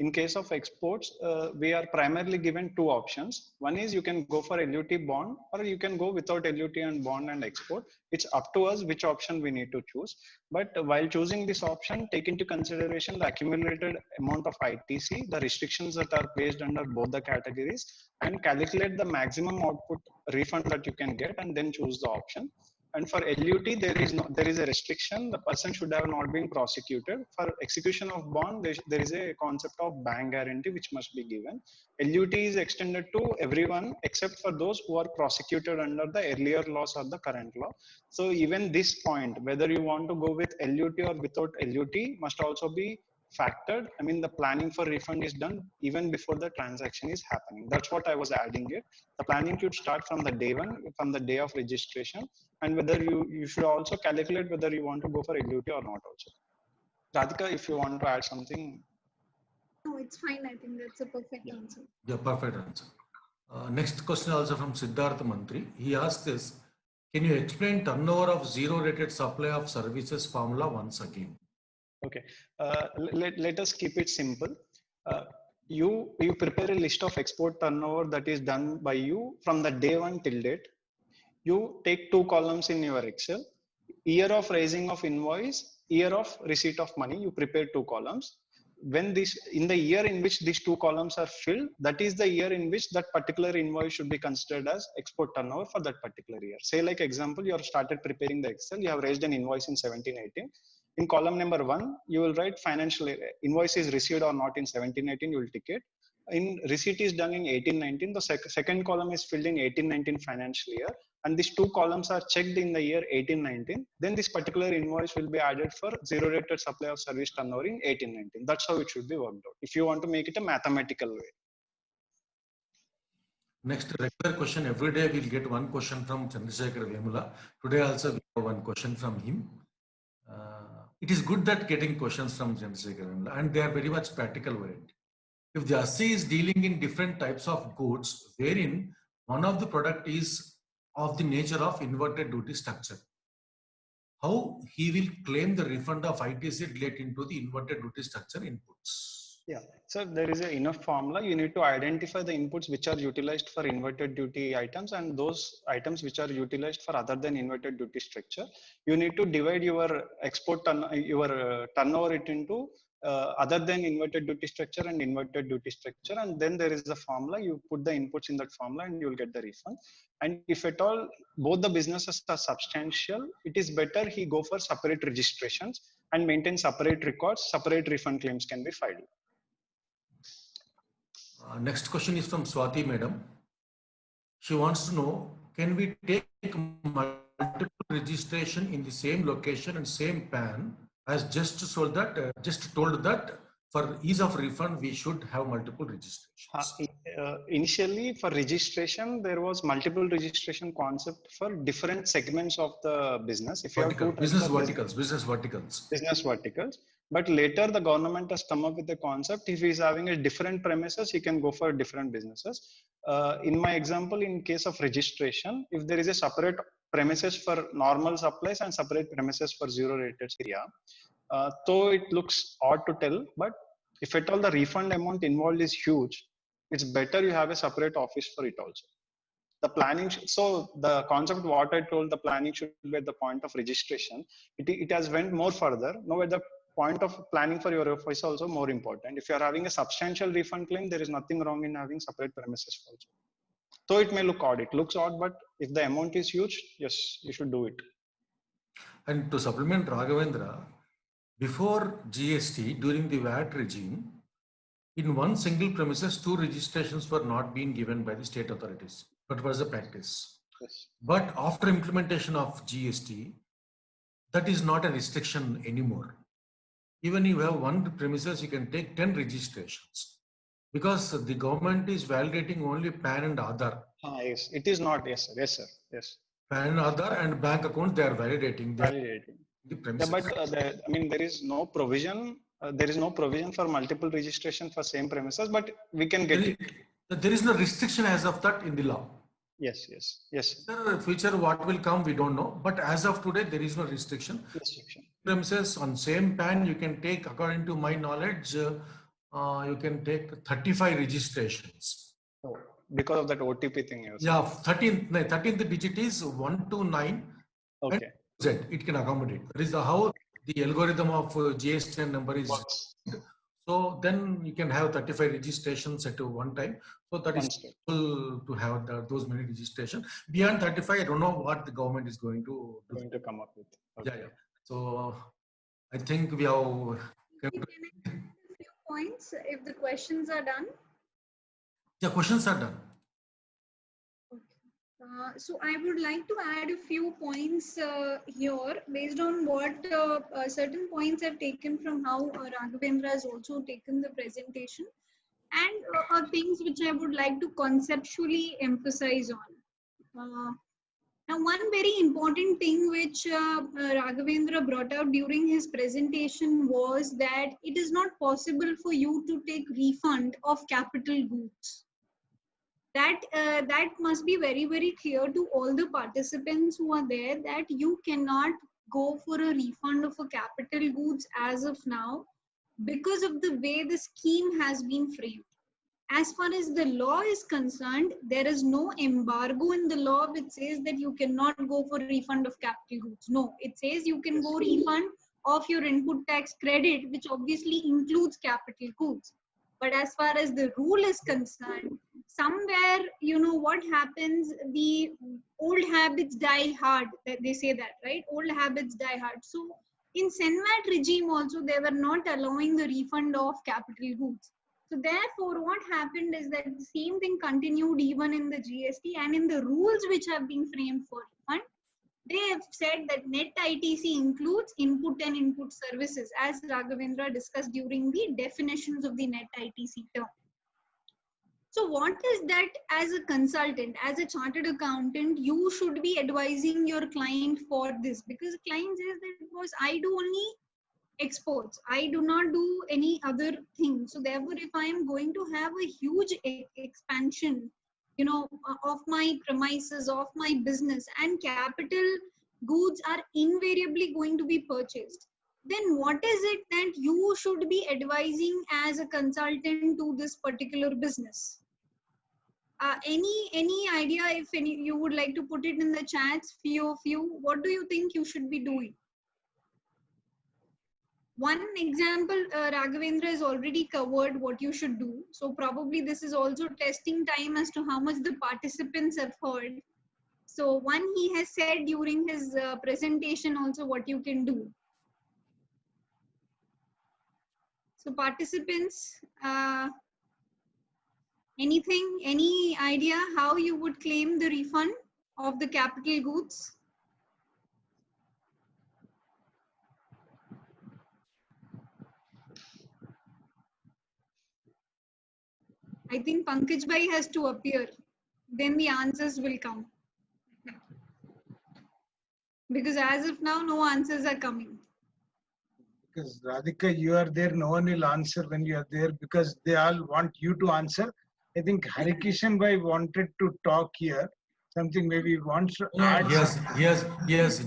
In case of exports, we are primarily given 2 options. One is you can go for LUT bond or you can go without LUT and bond and export. It's up to us which option we need to choose. But while choosing this option, take into consideration the accumulated amount of ITC, the restrictions that are placed under both the categories, and calculate the maximum output refund that you can get and then choose the option. And for LUT, there is a restriction. The person should have not been prosecuted. For execution of bond, there is a concept of bank guarantee which must be given. LUT is extended to everyone except for those who are prosecuted under the earlier laws or the current law. So even this point, whether you want to go with LUT or without LUT, must also be factored. I mean, the planning for refund is done even before the transaction is happening. That's what I was adding it. The planning should start from the day one, from the day of registration, and whether you should also calculate whether you want to go for LUT or not also. Radhika, if you want to add something. No, it's fine. I think that's a perfect answer. Yeah, perfect answer. Next question also from Siddharth Mantri. He asked this, can you explain turnover of zero rated supply of services formula once again? Okay, let us keep it simple. You prepare a list of export turnover that is done by you from the day one till date. You take 2 columns in your Excel. Year of raising of invoice, year of receipt of money. You prepare 2 columns. When in the year in which these 2 columns are filled, that is the year in which that particular invoice should be considered as export turnover for that particular year. Say, like example, you have started preparing the Excel. You have raised an invoice in 17-18. In column number 1, you will write financial invoice is received or not in 17-18, you will tick it. In receipt is done in 18-19, the second column is filled in 18-19 financial year, and these two columns are checked in the year 18-19. Then this particular invoice will be added for zero rated supply of service turnover in 18-19. That's how it should be worked out, if you want to make it a mathematical way. Next regular question, every day we'll get one question from Chandrasekhar Vemula. Today also we have one question from him. It is good that getting questions from Chandrasekhar Vemula, and they are very much practical oriented. If the ASSI is dealing in different types of goods, wherein one of the product is of the nature of inverted duty structure, how he will claim the refund of ITC relating to the inverted duty structure inputs? Yeah, so there is enough formula. You need to identify the inputs which are utilized for inverted duty items and those items which are utilized for other than inverted duty structure. You need to divide your turnover it into other than inverted duty structure and inverted duty structure, and then there is a formula. You put the inputs in that formula and you will get the refund. And if at all both the businesses are substantial, it is better he go for separate registrations and maintain separate records. Separate refund claims can be filed. Next question is from Swati Madam. She wants to know, can we take multiple registration in the same location and same PAN, as just told that for ease of refund we should have multiple registrations? Initially for registration, there was multiple registration concept for different segments of the business. If you have business verticals. But later the government has come up with the concept, if he is having a different premises, he can go for different businesses. In my example, in case of registration, if there is a separate premises for normal supplies and separate premises for zero rated area, though it looks odd to tell, but if at all the refund amount involved is huge, it's better you have a separate office for it also. The planning, so the concept what I told, the planning should be at the point of registration. It has went more further. Now at the point of planning for your office also more important. If you are having a substantial refund claim, there is nothing wrong in having separate premises also. So it may look odd. It looks odd, but if the amount is huge, yes, you should do it. And to supplement Raghavendra, before GST, during the VAT regime, in one single premises, 2 registrations were not being given by the state authorities. That was the practice. Yes. But after implementation of GST, that is not a restriction anymore. Even if you have one premises, you can take 10 registrations, because the government is validating only PAN and Aadhaar. Yes, it is not. Yes, sir. Yes, sir. Yes. PAN, Aadhaar and bank account, they are validating. The premises. Yeah, but I mean, there is no provision. There is no provision for multiple registration for same premises, but we can get it. There is no restriction as of that in the law. Yes, yes, yes. In the future, what will come, we don't know. But as of today, there is no restriction. Premises on same PAN, you can take, according to my knowledge, you can take 35 registrations. Oh, because of that OTP thing. Yeah, 13th digit is 129. Okay. Z, it can accommodate. That is how the algorithm of GSTN number is. So then you can have 35 registrations at one time. So that is possible to have those many registrations. Beyond 35, I don't know what the government is going to come up with. Okay. Yeah. So I think we have. Can I add a few points if the questions are done? Yeah, questions are done. So I would like to add a few points here based on what certain points I've taken from how Raghavendra has also taken the presentation, and things which I would like to conceptually emphasize on. Now, one very important thing which Raghavendra brought out during his presentation was that it is not possible for you to take refund of capital goods. That must be very, very clear to all the participants who are there, that you cannot go for a refund of a capital goods as of now because of the way the scheme has been framed. As far as the law is concerned, there is no embargo in the law which says that you cannot go for refund of capital goods. No, it says you can go refund of your input tax credit, which obviously includes capital goods. But as far as the rule is concerned, somewhere, you know, what happens, the old habits die hard. They say that, right? Old habits die hard. So In CENMAT regime also, they were not allowing the refund of capital goods. So therefore, what happened is that the same thing continued even in the GST and in the rules which have been framed for refund. They have said that net ITC includes input and input services, as Raghavendra discussed during the definitions of the net ITC term. So what is that as a consultant, as a chartered accountant, you should be advising your client for this? Because the client says that, because I do only exports, I do not do any other thing. So therefore, if I am going to have a huge expansion, of my premises, of my business, and capital goods are invariably going to be purchased, then what is it that you should be advising as a consultant to this particular business? Any idea, if any you would like to put it in the chats, few of you, what do you think you should be doing? One example, Raghavendra has already covered what you should do. So probably this is also testing time as to how much the participants have heard. So one, he has said during his presentation also what you can do. So participants, anything, any idea how you would claim the refund of the capital goods? I think Pankaj Bhai has to appear. Then the answers will come. Because as of now, no answers are coming. Because Radhika, you are there, no one will answer when you are there because they all want you to answer. I think Harikishan Bhai wanted to talk here. Something maybe he wants to add. Yes, something. yes.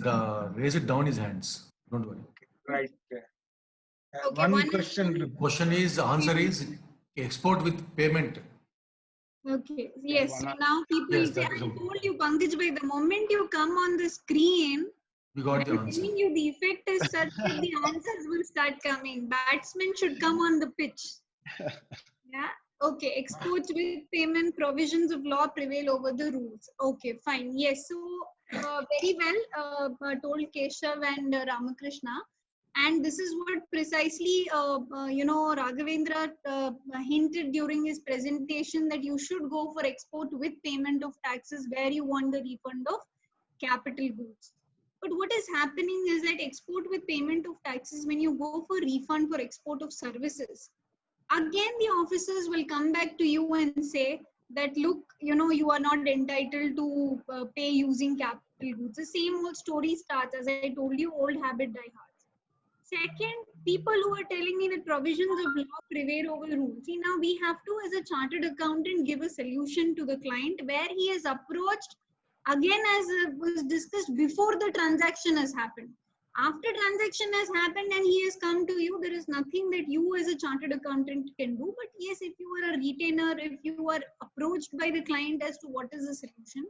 Raise it down his hands. Don't worry. Right. Okay, one question. Question is, answer is export with payment. Okay, yes. So now people Yes, say, that I is told you, Pankaj Bhai, the moment you come on the screen, we got the I'm answer. telling you, the effect is such that the answers will start coming. Batsmen should come on the pitch. Yeah. Okay. Exports with payment, provisions of law prevail over the rules. Okay, fine. Yes. So very well told Keshav and Ramakrishna. And this is what precisely, Raghavendra hinted during his presentation, that you should go for export with payment of taxes where you want the refund of capital goods. But what is happening is that export with payment of taxes, when you go for refund for export of services, again the officers will come back to you and say that, look, you are not entitled to pay using capital goods. The same old story starts. As I told you, old habit die hard. Second, people who are telling me that provisions of law prevail over rules. See, now we have to, as a chartered accountant, give a solution to the client where he has approached, again, as was discussed, before the transaction has happened. After transaction has happened and he has come to you, there is nothing that you as a chartered accountant can do. But yes, if you are a retainer, if you are approached by the client as to what is the solution,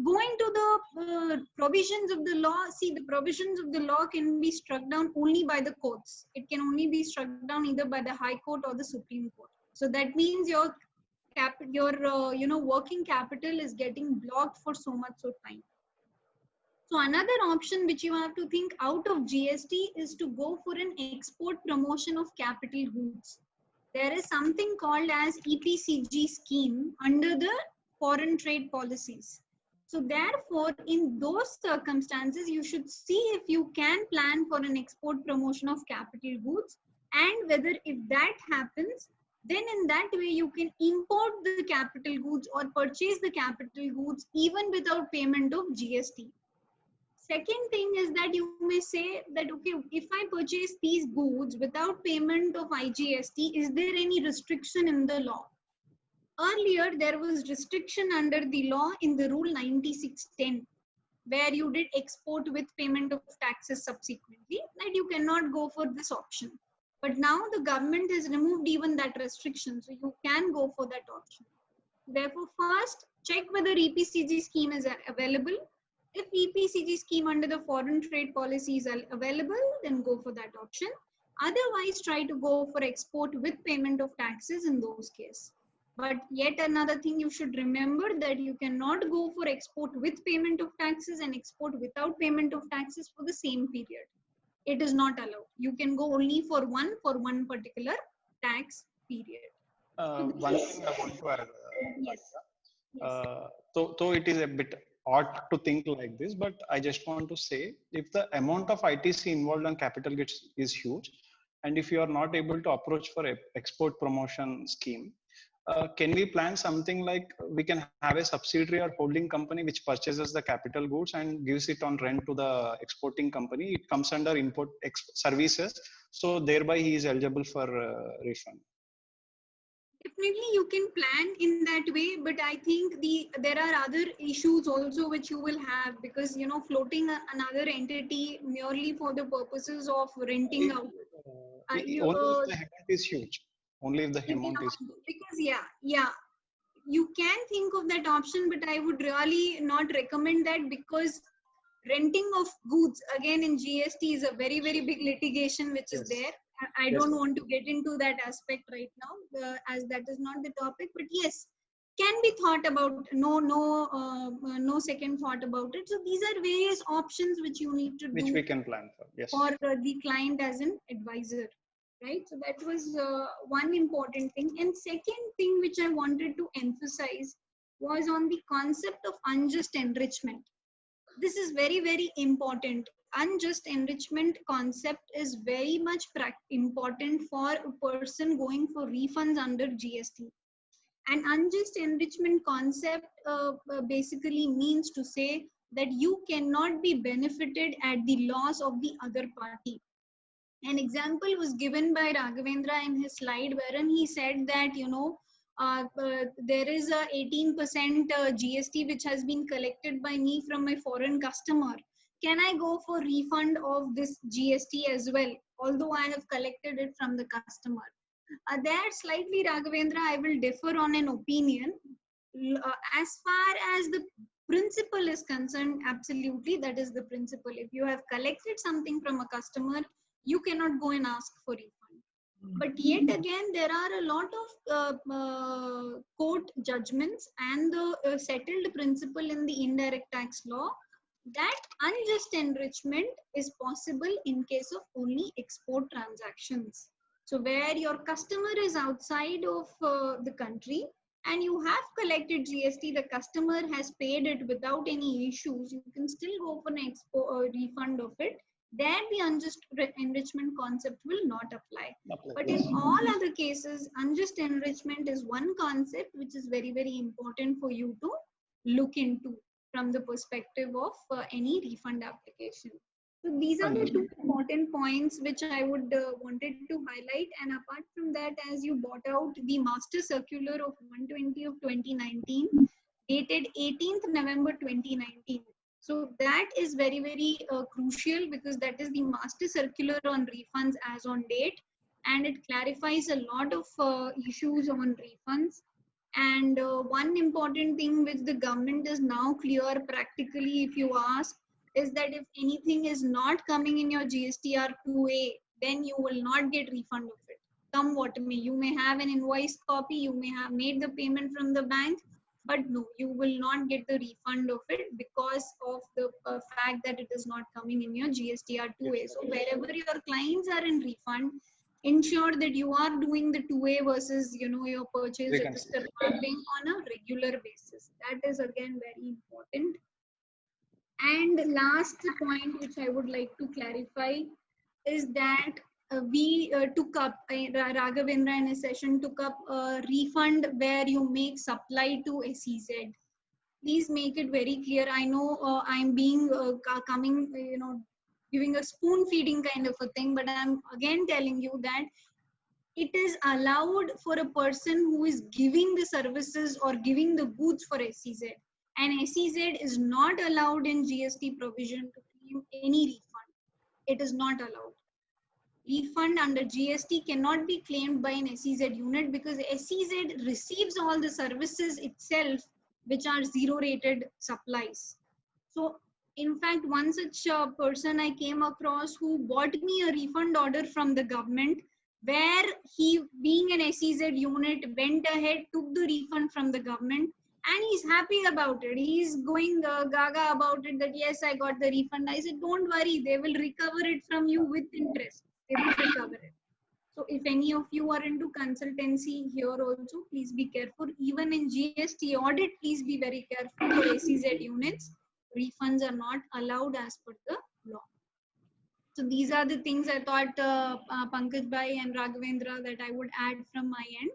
going to the provisions of the law. See, the provisions of the law can be struck down only by the courts. It can only be struck down either by the High Court or the Supreme Court. So that means your working capital is getting blocked for so much of time. So another option which you have to think out of GST is to go for an export promotion of capital goods. There is something called as EPCG scheme under the foreign trade policies. So therefore, in those circumstances, you should see if you can plan for an export promotion of capital goods, and whether if that happens, then in that way you can import the capital goods or purchase the capital goods even without payment of GST. Second thing is that you may say that, okay, if I purchase these goods without payment of IGST, is there any restriction in the law? Earlier, there was restriction under the law in the rule 9610, where you did export with payment of taxes subsequently, that you cannot go for this option. But now the government has removed even that restriction, so you can go for that option. Therefore, first, check whether EPCG scheme is available. If EPCG scheme under the foreign trade policy is available, then go for that option. Otherwise, try to go for export with payment of taxes in those cases. But yet another thing you should remember, that you cannot go for export with payment of taxes and export without payment of taxes for the same period. It is not allowed. You can go only for one particular tax period. One thing I want to add, Yes. Yes. though it is a bit odd to think like this, but I just want to say, if the amount of ITC involved on capital goods is huge, and if you are not able to approach for a export promotion scheme, can we plan something like we can have a subsidiary or holding company which purchases the capital goods and gives it on rent to the exporting company? It comes under import services, so thereby he is eligible for refund. Definitely you can plan in that way, but I think there are other issues also which you will have, because floating another entity merely for the purposes of renting out. Only if the amount is huge. Only if the amount is huge. Because yeah, you can think of that option, but I would really not recommend that, because renting of goods again in GST is a very, very big litigation which is there. I don't want to get into that aspect right now, as that is not the topic, but yes, can be thought about. No second thought about it. So these are various options which you need to do, which we can plan for. Yes. For the client as an advisor, right? So that was one important thing. And second thing which I wanted to emphasize was on the concept of unjust enrichment. This is very, very important. Unjust enrichment concept is very much important for a person going for refunds under GST. An unjust enrichment concept basically means to say that you cannot be benefited at the loss of the other party. An example was given by Raghavendra in his slide, wherein he said that there is a 18% GST which has been collected by me from my foreign customer. Can I go for refund of this GST as well, although I have collected it from the customer? There slightly, Raghavendra, I will differ on an opinion. As far as the principle is concerned, absolutely, that is the principle. If you have collected something from a customer, you cannot go and ask for refund. But yet again, there are a lot of court judgments and the settled principle in the indirect tax law that unjust enrichment is possible in case of only export transactions. So where your customer is outside of the country and you have collected GST, the customer has paid it without any issues, you can still go for an refund of it. There the unjust enrichment concept will not apply. But in all other cases, unjust enrichment is one concept which is very, very important for you to look into from the perspective of any refund application. So these are the two important points which I would wanted to highlight. And apart from that, as you brought out the Master Circular of 120 of 2019, dated 18th November 2019. So that is very, very crucial, because that is the Master Circular on refunds as on date, and it clarifies a lot of issues on refunds. And one important thing which the government is now clear practically, if you ask, is that if anything is not coming in your GSTR 2A, then you will not get refund of it. Come what may. You may have an invoice copy, you may have made the payment from the bank, but no, you will not get the refund of it because of the fact that it is not coming in your GSTR 2A. So wherever your clients are in refund, ensure that you are doing the 2A versus your purchase register mapping on a regular basis. That is again very important. And last point which I would like to clarify is that we took up, Raghavendra in a session took up a refund where you make supply to SEZ. Please make it very clear. I know I'm being giving a spoon feeding kind of a thing, but I'm again telling you that it is allowed for a person who is giving the services or giving the goods for SEZ. And SEZ is not allowed in GST provision to claim any refund. It is not allowed. Refund under GST cannot be claimed by an SEZ unit because SEZ receives all the services itself, which are zero rated supplies. So in fact, one such person I came across who bought me a refund order from the government, where he, being an SEZ unit, went ahead, took the refund from the government, And he's happy about it. He's going gaga about it that yes, I got the refund. I said, don't worry, they will recover it from you with interest. They will recover it. So if any of you are into consultancy here also, please be careful. Even in GST audit, please be very careful for SEZ units. Refunds are not allowed as per the law. So these are the things I thought Pankaj Bhai and Raghavendra that I would add from my end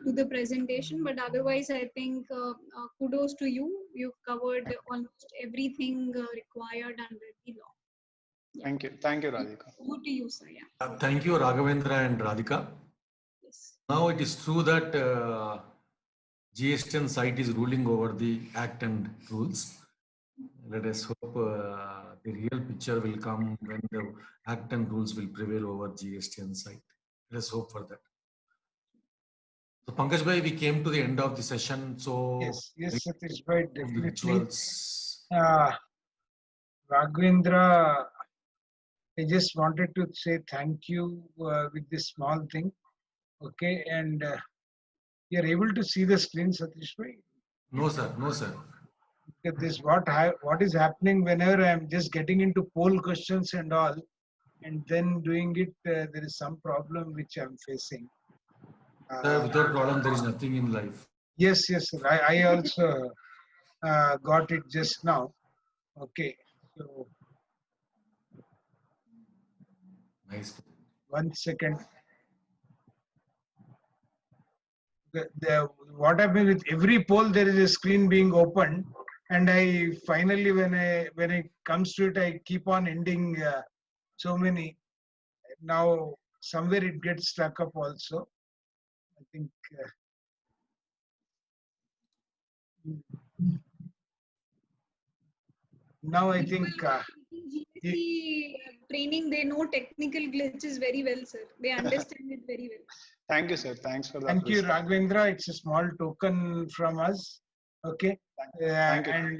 to the presentation. But otherwise, I think kudos to you. You've covered almost everything required under the law. Yeah. Thank you, Radhika. Over to you, sir. Yeah. Thank you, Raghavendra and Radhika. Yes. Now it is true that GSTN site is ruling over the act and rules. Let us hope the real picture will come when the act and rules will prevail over GSTN site. Let us hope for that. So Pankaj Bhai, we came to the end of the session. So Yes, Satish Bhai, the definitely. rituals. Raghavendra, I just wanted to say thank you with this small thing. Okay, and you're able to see the screen, Satish Bhai? No, sir. No, sir. This what is happening whenever I'm just getting into poll questions and all, and then doing it, there is some problem which I'm facing. Sir, without problem, there is nothing in life. Yes, sir. I also got it just now. Okay, so Nice. 1 second. What happened with every poll, there is a screen being opened, and I finally, when it comes to it, I keep on ending so many. Now somewhere it gets stuck up also. I think. Now I think. GST training, they know technical glitches very well, sir. They understand it very well. Thank you, sir. Thanks for that. Thank you, Raghavendra. It's a small token from us. Okay. Thank you. And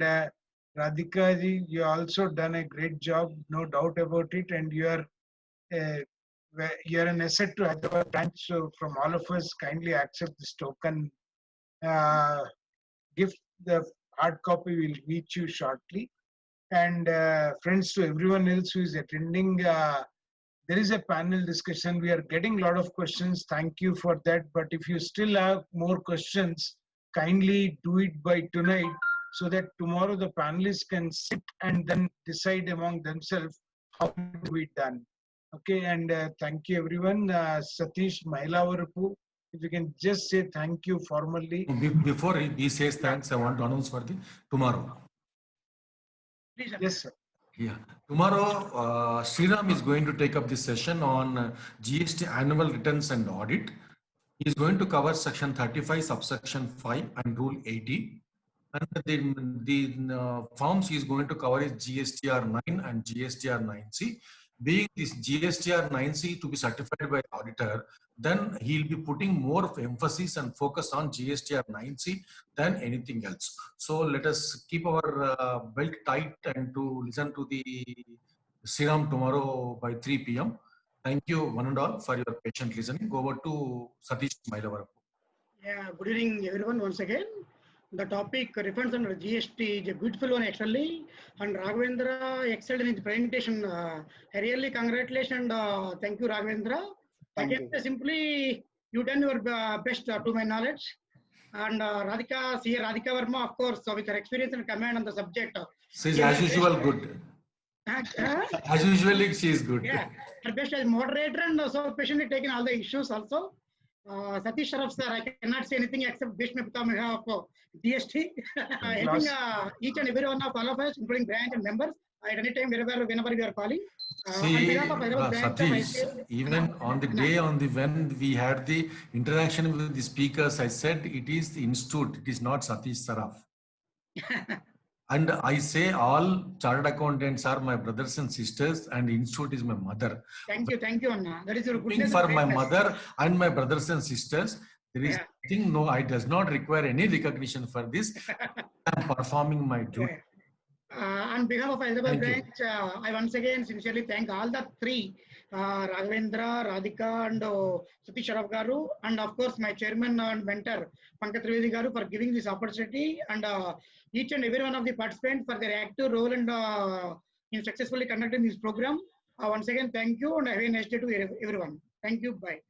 Radhika ji, you also done a great job, no doubt about it. And you are an asset to Hyderabad branch. So from all of us, kindly accept this token gift. The hard copy will reach you shortly. And friends, to everyone else who is attending, there is a panel discussion. We are getting a lot of questions. Thank you for that. But if you still have more questions, kindly do it by tonight so that tomorrow the panelists can sit and then decide among themselves how to be done. Okay, and thank you everyone. Satish Mailavarupu, if you can just say thank you formally. Before he says thanks, I want to announce for the tomorrow. Yes, sir. Yeah. Tomorrow, Sriram is going to take up this session on GST annual returns and audit. He is going to cover section 35, subsection 5 and rule 80. And the forms he is going to cover is GSTR 9 and GSTR 9C. Being this GSTR 9C to be certified by the auditor, then he'll be putting more of emphasis and focus on GSTR 9C than anything else. So let us keep our belt tight and to listen to the Sriram tomorrow by 3 p.m. Thank you one and all for your patient listening. Go over to Satish Mailavarupu. Yeah, good evening everyone once again. The topic refunds under GST is a beautiful one actually, and Raghavendra excelled in his presentation. I really congratulate and thank you, Raghavendra. I can say simply you done your best to my knowledge. And Radhika Verma, of course, with her experience and command on the subject. She is as usual good. As usually, she is good. Yeah, her best as moderator and so patiently taking all the issues also. Satish Sharaf sir, I cannot say anything except Vishnu Pitamaha of GST. Helping each and every one of all of us, including branch and members, at any time, whenever we are calling. See, Satish, even on the day when we had the interaction with the speakers, I said it is the institute, it is not Satish Saraf. And I say all chartered accountants are my brothers and sisters, and institute is my mother. Thank you, Anna. That is your goodness. For my mother and my brothers and sisters, there is nothing. No, I does not require any recognition for this. I am performing my duty. On behalf of Hyderabad Thank you. branch, I once again sincerely thank all the three, Raghavendra, Radhika, and Satish Sharaf Garu, and of course my chairman and mentor, Pankaj Trivedi Garu, for giving this opportunity, and each and every one of the participants for their active role and in successfully conducting this program. Once again, thank you, and have a nice day to everyone. Thank you. Bye.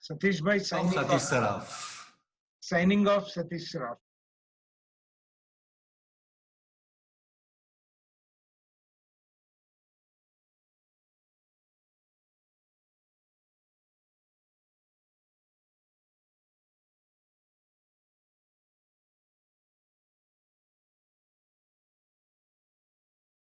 Satish bhai, signing Satish off. Saraf. Signing off, Satish Saraf.